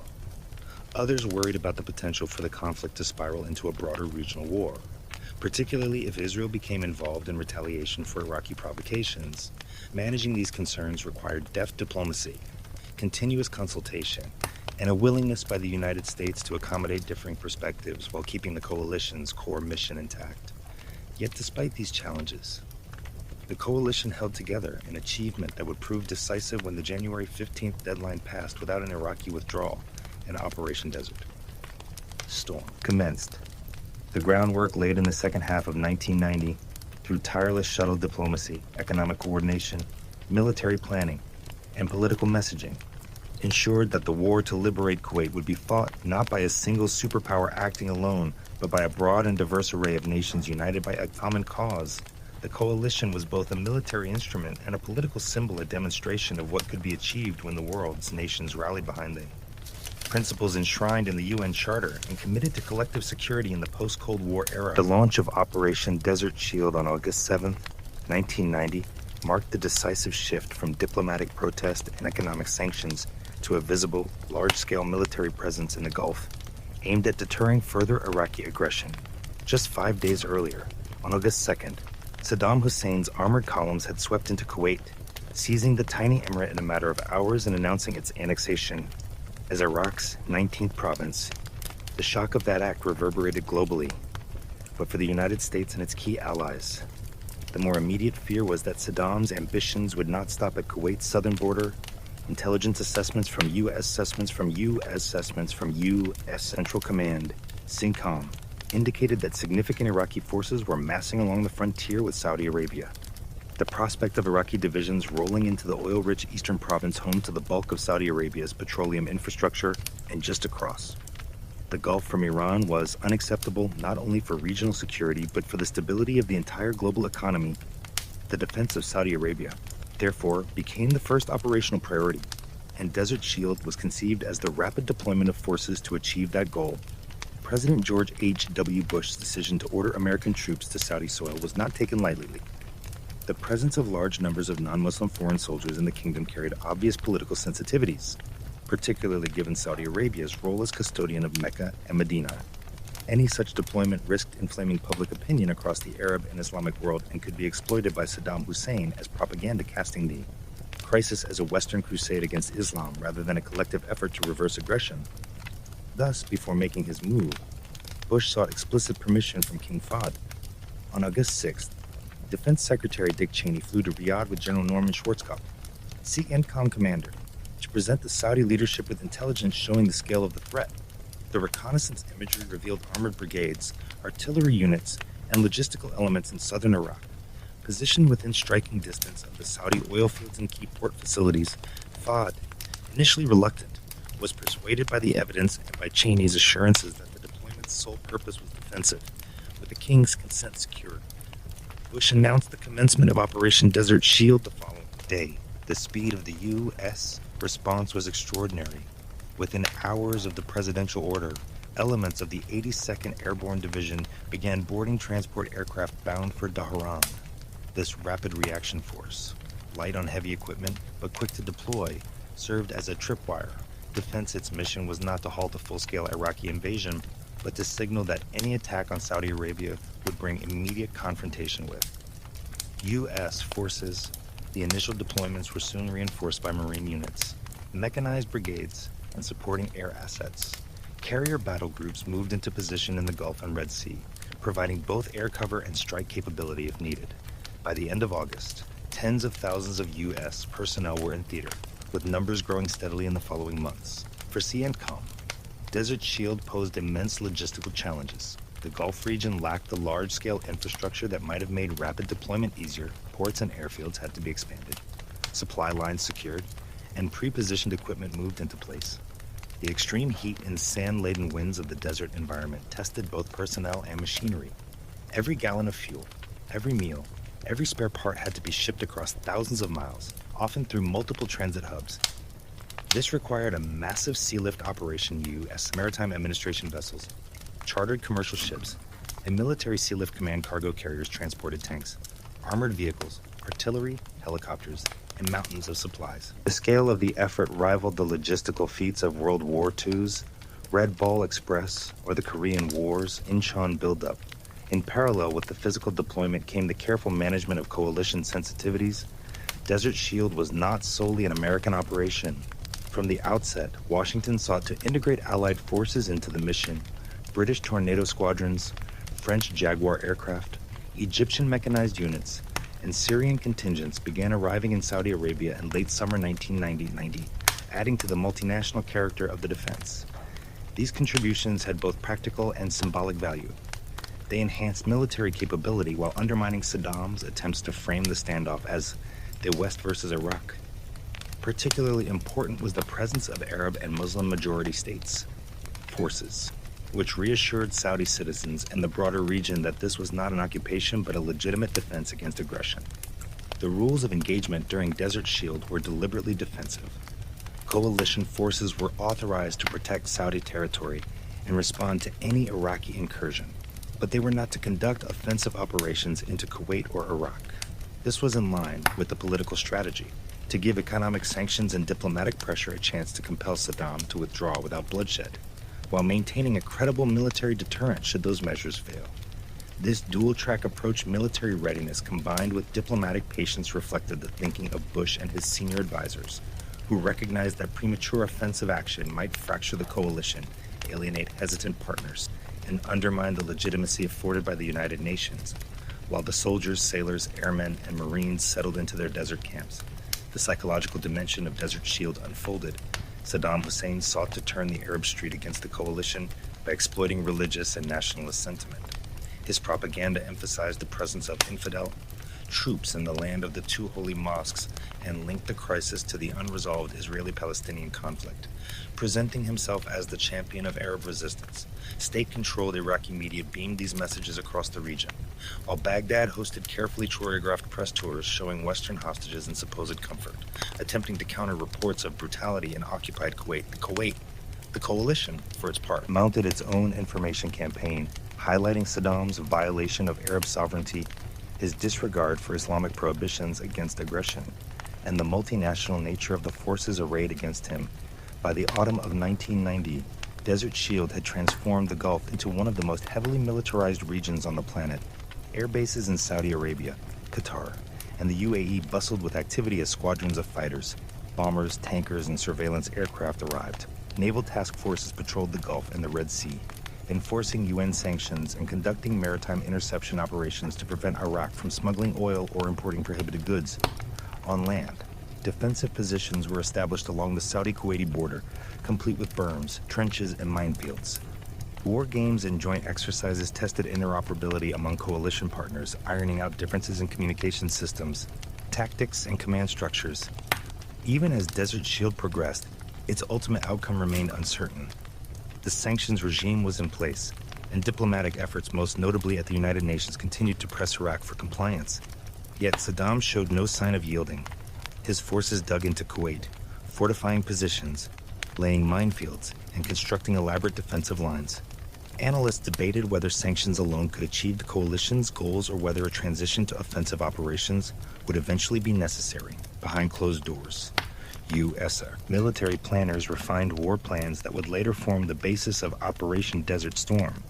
Others worried about the potential for the conflict to spiral into a broader regional war, particularly if Israel became involved in retaliation for Iraqi provocations. Managing these concerns required deft diplomacy, continuous consultation, and a willingness by the United States to accommodate differing perspectives while keeping the coalition's core mission intact. Yet despite these challenges, the coalition held together, an achievement that would prove decisive when the January 15th deadline passed without an Iraqi withdrawal and Operation Desert Storm commenced. The groundwork laid in the second half of 1990 through tireless shuttle diplomacy, economic coordination, military planning, and political messaging ensured that the war to liberate Kuwait would be fought not by a single superpower acting alone, but by a broad and diverse array of nations united by a common cause. The coalition was both a military instrument and a political symbol, a demonstration of what could be achieved when the world's nations rallied behind them. Principles enshrined in the UN Charter and committed to collective security in the post-Cold War era. The launch of Operation Desert Shield on August 7, 1990, marked the decisive shift from diplomatic protest and economic sanctions to a visible, large-scale military presence in the Gulf, aimed at deterring further Iraqi aggression. Just 5 days earlier, on August 2nd, Saddam Hussein's armored columns had swept into Kuwait, seizing the tiny emirate in a matter of hours and announcing its annexation as Iraq's 19th province. The shock of that act reverberated globally, but for the United States and its key allies, the more immediate fear was that Saddam's ambitions would not stop at Kuwait's southern border. Intelligence assessments from U.S. Central Command, CENTCOM, indicated that significant Iraqi forces were massing along the frontier with Saudi Arabia. The prospect of Iraqi divisions rolling into the oil-rich eastern province home to the bulk of Saudi Arabia's petroleum infrastructure and just across the Gulf from Iran was unacceptable not only for regional security but for the stability of the entire global economy. The defense of Saudi Arabia, therefore, became the first operational priority, and Desert Shield was conceived as the rapid deployment of forces to achieve that goal. President George H.W. Bush's decision to order American troops to Saudi soil was not taken lightly. The presence of large numbers of non-Muslim foreign soldiers in the kingdom carried obvious political sensitivities, particularly given Saudi Arabia's role as custodian of Mecca and Medina. Any such deployment risked inflaming public opinion across the Arab and Islamic world and could be exploited by Saddam Hussein as propaganda, casting the crisis as a Western crusade against Islam rather than a collective effort to reverse aggression. Thus, before making his move, Bush sought explicit permission from King Fahd. On August 6th, Defense Secretary Dick Cheney flew to Riyadh with General Norman Schwarzkopf, CENTCOM commander, to present the Saudi leadership with intelligence showing the scale of the threat. The reconnaissance imagery revealed armored brigades, artillery units, and logistical elements in southern Iraq, positioned within striking distance of the Saudi oil fields and key port facilities. Fahd, initially reluctant, was persuaded by the evidence and by Cheney's assurances that the deployment's sole purpose was defensive, with the king's consent secured. Bush announced the commencement of Operation Desert Shield the following day. The speed of the U.S. response was extraordinary. Within hours of the presidential order, elements of the 82nd Airborne Division began boarding transport aircraft bound for Dhahran. This rapid reaction force, light on heavy equipment but quick to deploy, served as a tripwire. Defense, its mission was not to halt a full-scale Iraqi invasion, but to signal that any attack on Saudi Arabia would bring immediate confrontation with U.S. forces. The initial deployments were soon reinforced by Marine units, mechanized brigades, and supporting air assets. Carrier battle groups moved into position in the Gulf and Red Sea, providing both air cover and strike capability if needed. By the end of August, tens of thousands of U.S. personnel were in theater, with numbers growing steadily in the following months. For CENTCOM, Desert Shield posed immense logistical challenges. The Gulf region lacked the large-scale infrastructure that might have made rapid deployment easier. Ports and airfields had to be expanded, supply lines secured, and pre-positioned equipment moved into place. The extreme heat and sand-laden winds of the desert environment tested both personnel and machinery. Every gallon of fuel, every meal, every spare part had to be shipped across thousands of miles, often through multiple transit hubs. This required a massive sea lift operation U.S. Maritime Administration vessels, chartered commercial ships, and military sea lift command cargo carriers transported tanks, armored vehicles, artillery, helicopters, and mountains of supplies. The scale of the effort rivaled the logistical feats of World War II's Red Ball Express or the Korean War's Incheon buildup. In parallel with the physical deployment came the careful management of coalition sensitivities. Desert Shield was not solely an American operation. From the outset, Washington sought to integrate Allied forces into the mission. British Tornado squadrons, French Jaguar aircraft, Egyptian mechanized units, and Syrian contingents began arriving in Saudi Arabia in late summer 1990, adding to the multinational character of the defense. These contributions had both practical and symbolic value. They enhanced military capability while undermining Saddam's attempts to frame the standoff as the West versus Iraq. Particularly important was the presence of Arab and Muslim majority states, forces, which reassured Saudi citizens and the broader region that this was not an occupation but a legitimate defense against aggression. The rules of engagement during Desert Shield were deliberately defensive. Coalition forces were authorized to protect Saudi territory and respond to any Iraqi incursion, but they were not to conduct offensive operations into Kuwait or Iraq. This was in line with the political strategy, to give economic sanctions and diplomatic pressure a chance to compel Saddam to withdraw without bloodshed, while maintaining a credible military deterrent should those measures fail. This dual-track approach military readiness combined with diplomatic patience reflected the thinking of Bush and his senior advisors, who recognized that premature offensive action might fracture the coalition, alienate hesitant partners, and undermine the legitimacy afforded by the United Nations, while the soldiers, sailors, airmen, and Marines settled into their desert camps. The psychological dimension of Desert Shield unfolded. Saddam Hussein sought to turn the Arab Street against the coalition by exploiting religious and nationalist sentiment. His propaganda emphasized the presence of infidel troops in the land of the two holy mosques and linked the crisis to the unresolved Israeli-Palestinian conflict, presenting himself as the champion of Arab resistance. State-controlled Iraqi media beamed these messages across the region, while Baghdad hosted carefully choreographed press tours showing Western hostages in supposed comfort, attempting to counter reports of brutality in occupied Kuwait. The coalition, for its part, mounted its own information campaign, highlighting Saddam's violation of Arab sovereignty, his disregard for Islamic prohibitions against aggression, and the multinational nature of the forces arrayed against him. By the autumn of 1990, Desert Shield had transformed the Gulf into one of the most heavily militarized regions on the planet. Air bases in Saudi Arabia, Qatar, and the UAE bustled with activity as squadrons of fighters, bombers, tankers, and surveillance aircraft arrived. Naval task forces patrolled the Gulf and the Red Sea, enforcing UN sanctions and conducting maritime interception operations to prevent Iraq from smuggling oil or importing prohibited goods. On land, defensive positions were established along the Saudi-Kuwaiti border, complete with berms, trenches, and minefields. War games and joint exercises tested interoperability among coalition partners, ironing out differences in communication systems, tactics, and command structures. Even as Desert Shield progressed, its ultimate outcome remained uncertain. The sanctions regime was in place, and diplomatic efforts, most notably at the United Nations, continued to press Iraq for compliance. Yet Saddam showed no sign of yielding. His forces dug into Kuwait, fortifying positions, laying minefields, and constructing elaborate defensive lines. Analysts debated whether sanctions alone could achieve the coalition's goals or whether a transition to offensive operations would eventually be necessary behind closed doors. U.S. military planners refined war plans that would later form the basis of Operation Desert Storm.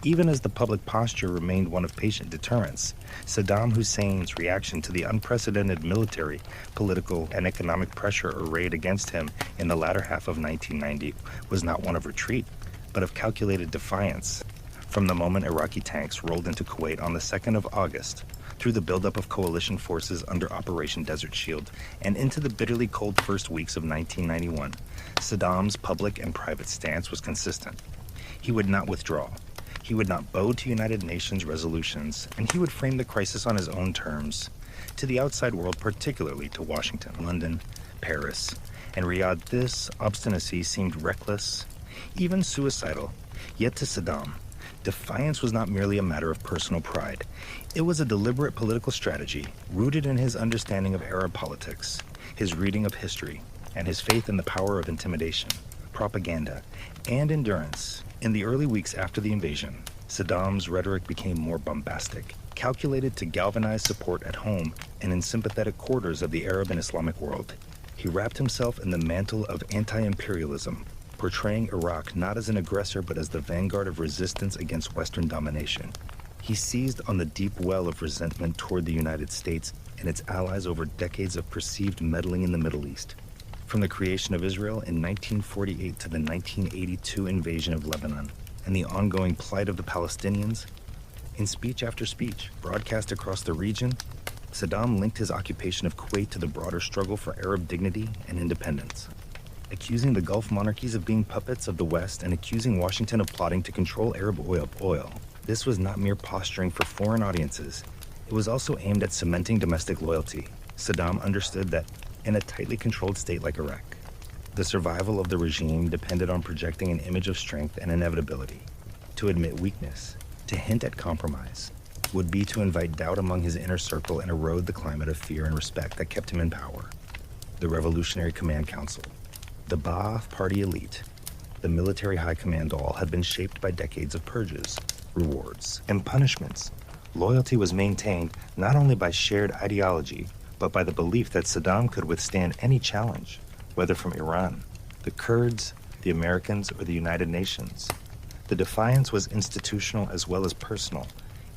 Even as the public posture remained one of patient deterrence, Saddam Hussein's reaction to the unprecedented military, political, and economic pressure arrayed against him in the latter half of 1990 was not one of retreat, but of calculated defiance. From the moment Iraqi tanks rolled into Kuwait on the 2nd of August, through the buildup of coalition forces under Operation Desert Shield, and into the bitterly cold first weeks of 1991, Saddam's public and private stance was consistent. He would not withdraw. He would not bow to United Nations resolutions, and he would frame the crisis on his own terms, to the outside world, particularly to Washington, London, Paris, and Riyadh this obstinacy seemed reckless, even suicidal. Yet to Saddam, defiance was not merely a matter of personal pride. It was a deliberate political strategy rooted in his understanding of Arab politics, his reading of history, and his faith in the power of intimidation, propaganda, and endurance. In the early weeks after the invasion, Saddam's rhetoric became more bombastic, calculated to galvanize support at home and in sympathetic quarters of the Arab and Islamic world. He wrapped himself in the mantle of anti-imperialism, portraying Iraq not as an aggressor but as the vanguard of resistance against Western domination. He seized on the deep well of resentment toward the United States and its allies over decades of perceived meddling in the Middle East. From the creation of Israel in 1948 to the 1982 invasion of Lebanon and the ongoing plight of the Palestinians, in speech after speech broadcast across the region, Saddam linked his occupation of Kuwait to the broader struggle for Arab dignity and independence. Accusing the Gulf monarchies of being puppets of the West and accusing Washington of plotting to control Arab oil, this was not mere posturing for foreign audiences. It was also aimed at cementing domestic loyalty. Saddam understood that in a tightly controlled state like Iraq, the survival of the regime depended on projecting an image of strength and inevitability. To admit weakness, to hint at compromise, would be to invite doubt among his inner circle and erode the climate of fear and respect that kept him in power. The Revolutionary Command Council, the Ba'ath Party elite, the military high command all had been shaped by decades of purges, rewards, and punishments. Loyalty was maintained not only by shared ideology, but by the belief that Saddam could withstand any challenge, whether from Iran, the Kurds, the Americans, or the United Nations. The defiance was institutional as well as personal,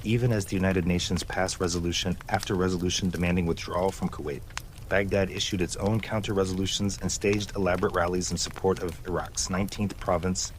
even as the United Nations passed resolution after resolution demanding withdrawal from Kuwait. Baghdad issued its own counter-resolutions and staged elaborate rallies in support of Iraq's 19th province.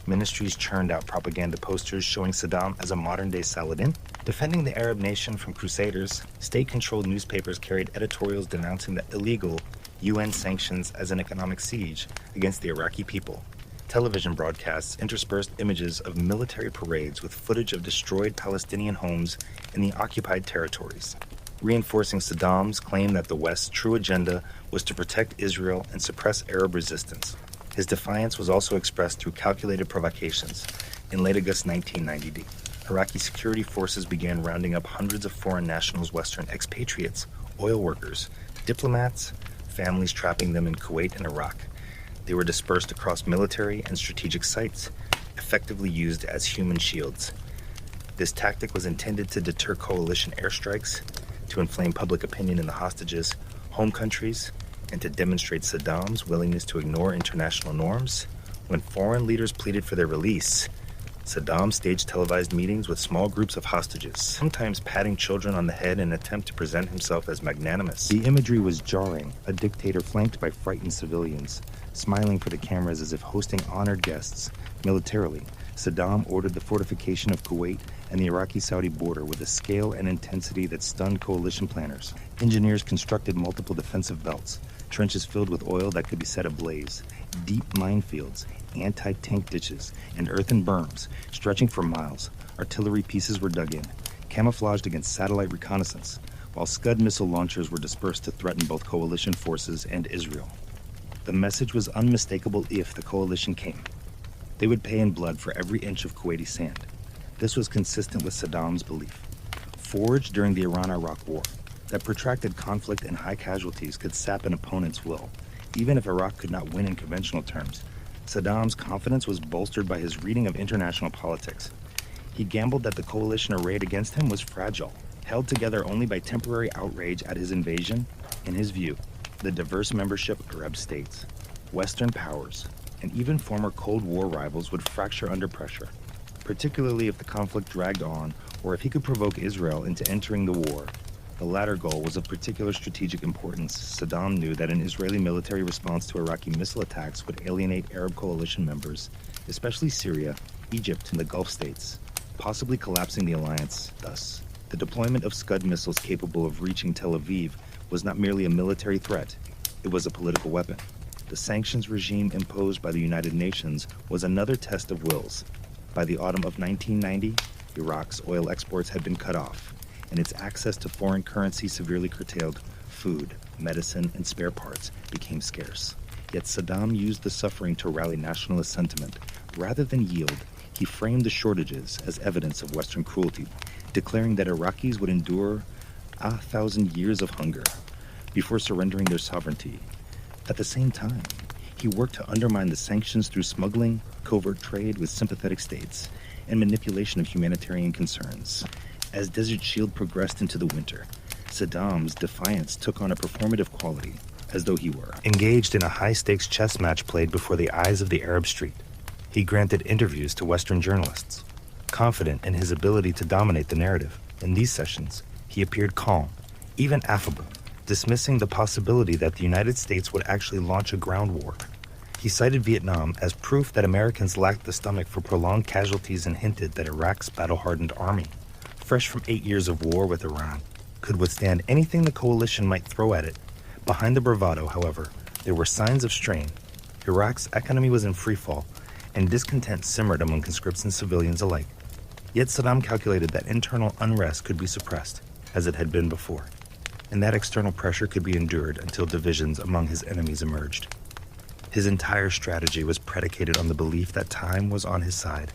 Ministries churned out propaganda posters showing Saddam as a modern-day Saladin. Defending the Arab nation from crusaders, state-controlled newspapers carried editorials denouncing the illegal UN sanctions as an economic siege against the Iraqi people. Television broadcasts interspersed images of military parades with footage of destroyed Palestinian homes in the occupied territories, reinforcing Saddam's claim that the West's true agenda was to protect Israel and suppress Arab resistance. His defiance was also expressed through calculated provocations. In late August 1990, Iraqi security forces began rounding up hundreds of foreign nationals, Western expatriates, oil workers, diplomats, families, trapping them in Kuwait and Iraq. They were dispersed across military and strategic sites, effectively used as human shields. This tactic was intended to deter coalition airstrikes, to inflame public opinion in the hostages' home countries, and to demonstrate Saddam's willingness to ignore international norms. When foreign leaders pleaded for their release, Saddam staged televised meetings with small groups of hostages, sometimes patting children on the head in an attempt to present himself as magnanimous. The imagery was jarring, a dictator flanked by frightened civilians, smiling for the cameras as if hosting honored guests. Militarily, Saddam ordered the fortification of Kuwait and the Iraqi-Saudi border with a scale and intensity that stunned coalition planners. Engineers constructed multiple defensive belts, trenches filled with oil that could be set ablaze, deep minefields, anti-tank ditches, and earthen berms stretching for miles. Artillery pieces were dug in, camouflaged against satellite reconnaissance, while Scud missile launchers were dispersed to threaten both coalition forces and Israel. The message was unmistakable if the coalition came. They would pay in blood for every inch of Kuwaiti sand. This was consistent with Saddam's belief, forged during the Iran-Iraq War, that protracted conflict and high casualties could sap an opponent's will. Even if Iraq could not win in conventional terms, Saddam's confidence was bolstered by his reading of international politics. He gambled that the coalition arrayed against him was fragile, held together only by temporary outrage at his invasion. In his view, the diverse membership of Arab states, Western powers, and even former Cold War rivals would fracture under pressure, particularly if the conflict dragged on or if he could provoke Israel into entering the war. The latter goal was of particular strategic importance. Saddam knew that an Israeli military response to Iraqi missile attacks would alienate Arab coalition members, especially Syria, Egypt, and the Gulf states, possibly collapsing the alliance. Thus, the deployment of Scud missiles capable of reaching Tel Aviv was not merely a military threat, it was a political weapon. The sanctions regime imposed by the United Nations was another test of wills. By the autumn of 1990, Iraq's oil exports had been cut off, and its access to foreign currency severely curtailed, food, medicine, and spare parts became scarce. Yet Saddam used the suffering to rally nationalist sentiment. Rather than yield, he framed the shortages as evidence of Western cruelty, declaring that Iraqis would endure 1,000 years of hunger before surrendering their sovereignty. At the same time, he worked to undermine the sanctions through smuggling, covert trade with sympathetic states, and manipulation of humanitarian concerns. As Desert Shield progressed into the winter, Saddam's defiance took on a performative quality, as though he were engaged in a high-stakes chess match played before the eyes of the Arab street. He granted interviews to Western journalists, confident in his ability to dominate the narrative. In these sessions, he appeared calm, even affable, dismissing the possibility that the United States would actually launch a ground war. He cited Vietnam as proof that Americans lacked the stomach for prolonged casualties and hinted that Iraq's battle-hardened army, fresh from 8 years of war with Iran, could withstand anything the coalition might throw at it. Behind the bravado, however, there were signs of strain. Iraq's economy was in freefall, and discontent simmered among conscripts and civilians alike. Yet Saddam calculated that internal unrest could be suppressed, as it had been before, and that external pressure could be endured until divisions among his enemies emerged. His entire strategy was predicated on the belief that time was on his side,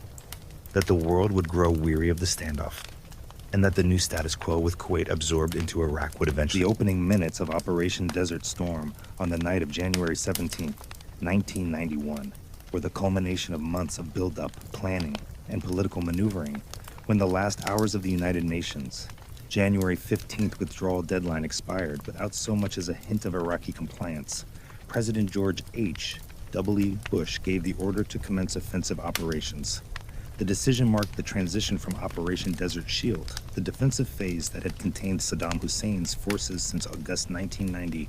that the world would grow weary of the standoff, and that the new status quo with Kuwait absorbed into Iraq would eventually. The opening minutes of Operation Desert Storm on the night of January 17, 1991, were the culmination of months of build-up, planning, and political maneuvering. When the last hours of the United Nations' January 15th withdrawal deadline expired without so much as a hint of Iraqi compliance, President George H.W. Bush gave the order to commence offensive operations. The decision marked the transition from Operation Desert Shield, the defensive phase that had contained Saddam Hussein's forces since August 1990,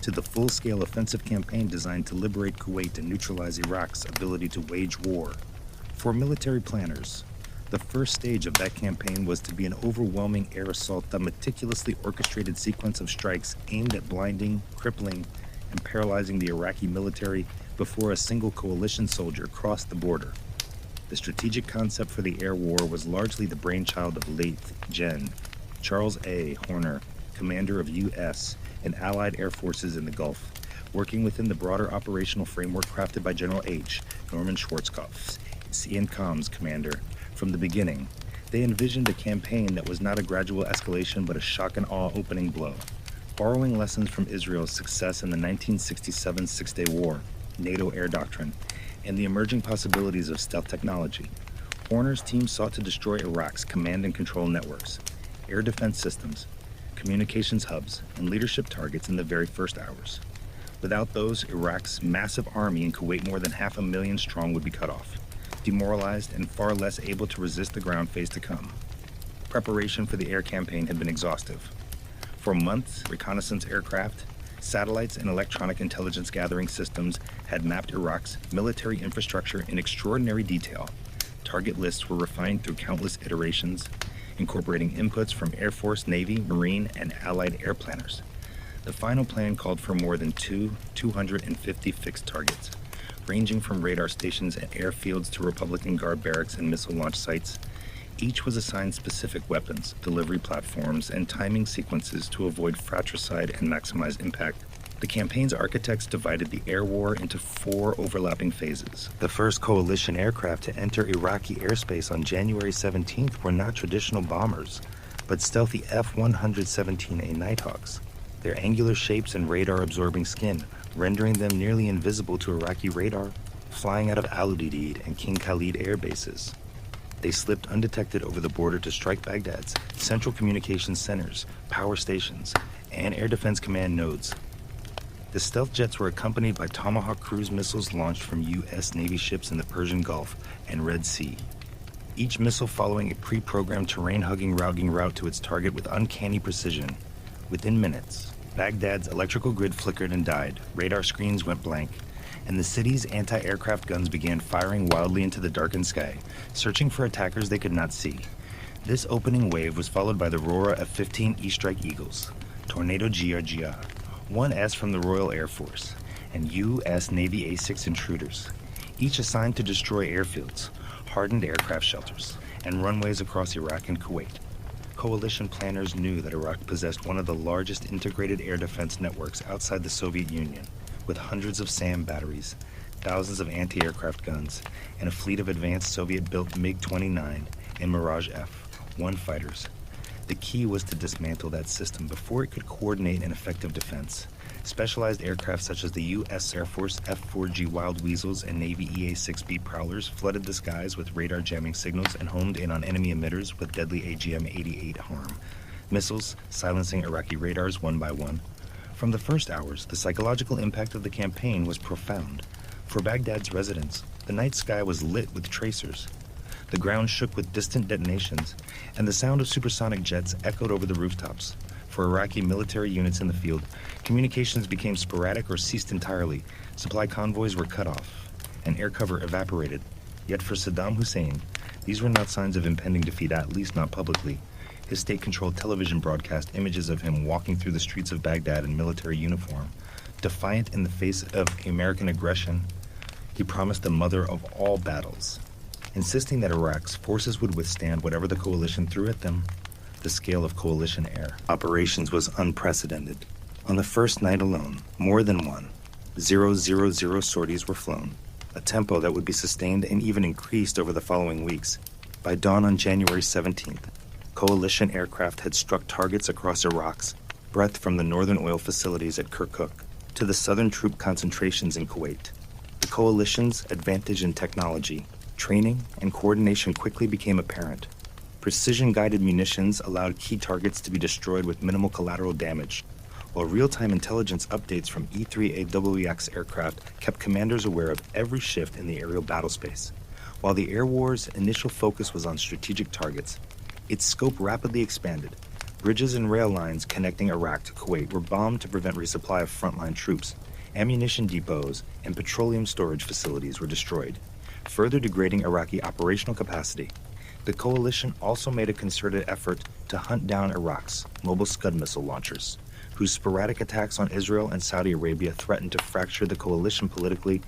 to the full-scale offensive campaign designed to liberate Kuwait and neutralize Iraq's ability to wage war. For military planners, the first stage of that campaign was to be an overwhelming air assault, a meticulously orchestrated sequence of strikes aimed at blinding, crippling, and paralyzing the Iraqi military before a single coalition soldier crossed the border. The strategic concept for the air war was largely the brainchild of late Gen. Charles A. Horner, commander of U.S. and Allied air forces in the Gulf, working within the broader operational framework crafted by General H. Norman Schwarzkopf, CENTCOM's commander. From the beginning, they envisioned a campaign that was not a gradual escalation but a shock and awe opening blow. Borrowing lessons from Israel's success in the 1967 Six-Day War, NATO air doctrine, and the emerging possibilities of stealth technology, Horner's team sought to destroy Iraq's command and control networks, air defense systems, communications hubs, and leadership targets in the very first hours. Without those, Iraq's massive army in Kuwait, more than 500,000 strong, would be cut off, demoralized and far less able to resist the ground phase to come. Preparation for the air campaign had been exhaustive. For months, reconnaissance aircraft, satellites, and electronic intelligence gathering systems had mapped Iraq's military infrastructure in extraordinary detail. Target lists were refined through countless iterations, incorporating inputs from Air Force, Navy, Marine, and Allied air planners. The final plan called for more than 250 fixed targets, ranging from radar stations and airfields to Republican Guard barracks and missile launch sites. Each was assigned specific weapons, delivery platforms, and timing sequences to avoid fratricide and maximize impact. The campaign's architects divided the air war into 4 overlapping phases. The first coalition aircraft to enter Iraqi airspace on January 17th were not traditional bombers, but stealthy F-117A Nighthawks. Their angular shapes and radar-absorbing skin, rendering them nearly invisible to Iraqi radar, flying out of Al-Udeid and King Khalid air bases. They slipped undetected over the border to strike Baghdad's central communications centers, power stations, and air defense command nodes. The stealth jets were accompanied by Tomahawk cruise missiles launched from U.S. Navy ships in the Persian Gulf and Red Sea, each missile following a pre-programmed terrain-hugging routing route to its target with uncanny precision. Within minutes, Baghdad's electrical grid flickered and died, radar screens went blank, and the city's anti-aircraft guns began firing wildly into the darkened sky, searching for attackers they could not see. This opening wave was followed by the roar of 15 E-Strike Eagles, Tornado GRGR, 1S from the Royal Air Force, and U.S. Navy A-6 Intruders, each assigned to destroy airfields, hardened aircraft shelters, and runways across Iraq and Kuwait. Coalition planners knew that Iraq possessed one of the largest integrated air defense networks outside the Soviet Union, with hundreds of SAM batteries, thousands of anti-aircraft guns, and a fleet of advanced Soviet-built MiG-29 and Mirage F-1 fighters. The key was to dismantle that system before it could coordinate an effective defense. Specialized aircraft such as the U.S. Air Force F-4G Wild Weasels and Navy EA-6B Prowlers flooded the skies with radar jamming signals and homed in on enemy emitters with deadly AGM-88 harm missiles, silencing Iraqi radars one by one. From the first hours, the psychological impact of the campaign was profound. For Baghdad's residents, the night sky was lit with tracers. The ground shook with distant detonations, and the sound of supersonic jets echoed over the rooftops. For Iraqi military units in the field, communications became sporadic or ceased entirely. Supply convoys were cut off, and air cover evaporated. Yet for Saddam Hussein, these were not signs of impending defeat, at least not publicly. His state-controlled television broadcast images of him walking through the streets of Baghdad in military uniform. Defiant in the face of American aggression, he promised the mother of all battles, insisting that Iraq's forces would withstand whatever the coalition threw at them. The scale of coalition air operations was unprecedented. On the first night alone, more than 1,000 sorties were flown, a tempo that would be sustained and even increased over the following weeks. By dawn on January 17th, coalition aircraft had struck targets across Iraq's breadth from the northern oil facilities at Kirkuk to the southern troop concentrations in Kuwait. The coalition's advantage in technology, training, and coordination quickly became apparent. Precision-guided munitions allowed key targets to be destroyed with minimal collateral damage, while real-time intelligence updates from E-3AWX aircraft kept commanders aware of every shift in the aerial battlespace. While the air war's initial focus was on strategic targets, its scope rapidly expanded. Bridges and rail lines connecting Iraq to Kuwait were bombed to prevent resupply of frontline troops. Ammunition depots and petroleum storage facilities were destroyed, further degrading Iraqi operational capacity. The coalition also made a concerted effort to hunt down Iraq's mobile Scud missile launchers, whose sporadic attacks on Israel and Saudi Arabia threatened to fracture the coalition politically.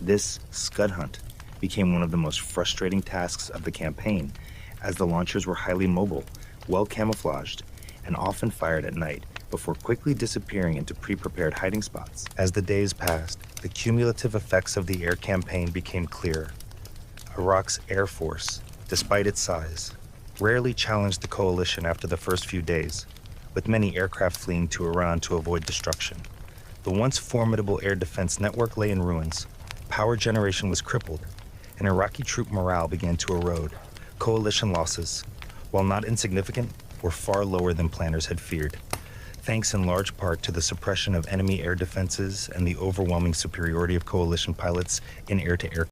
This Scud hunt became one of the most frustrating tasks of the campaign, as the launchers were highly mobile, well camouflaged, and often fired at night before quickly disappearing into pre-prepared hiding spots. As the days passed, the cumulative effects of the air campaign became clear. Iraq's Air Force, despite its size, rarely challenged the coalition after the first few days, with many aircraft fleeing to Iran to avoid destruction. The once formidable air defense network lay in ruins, power generation was crippled, and Iraqi troop morale began to erode. Coalition losses, while not insignificant, were far lower than planners had feared, thanks in large part to the suppression of enemy air defenses and the overwhelming superiority of coalition pilots in air-to-air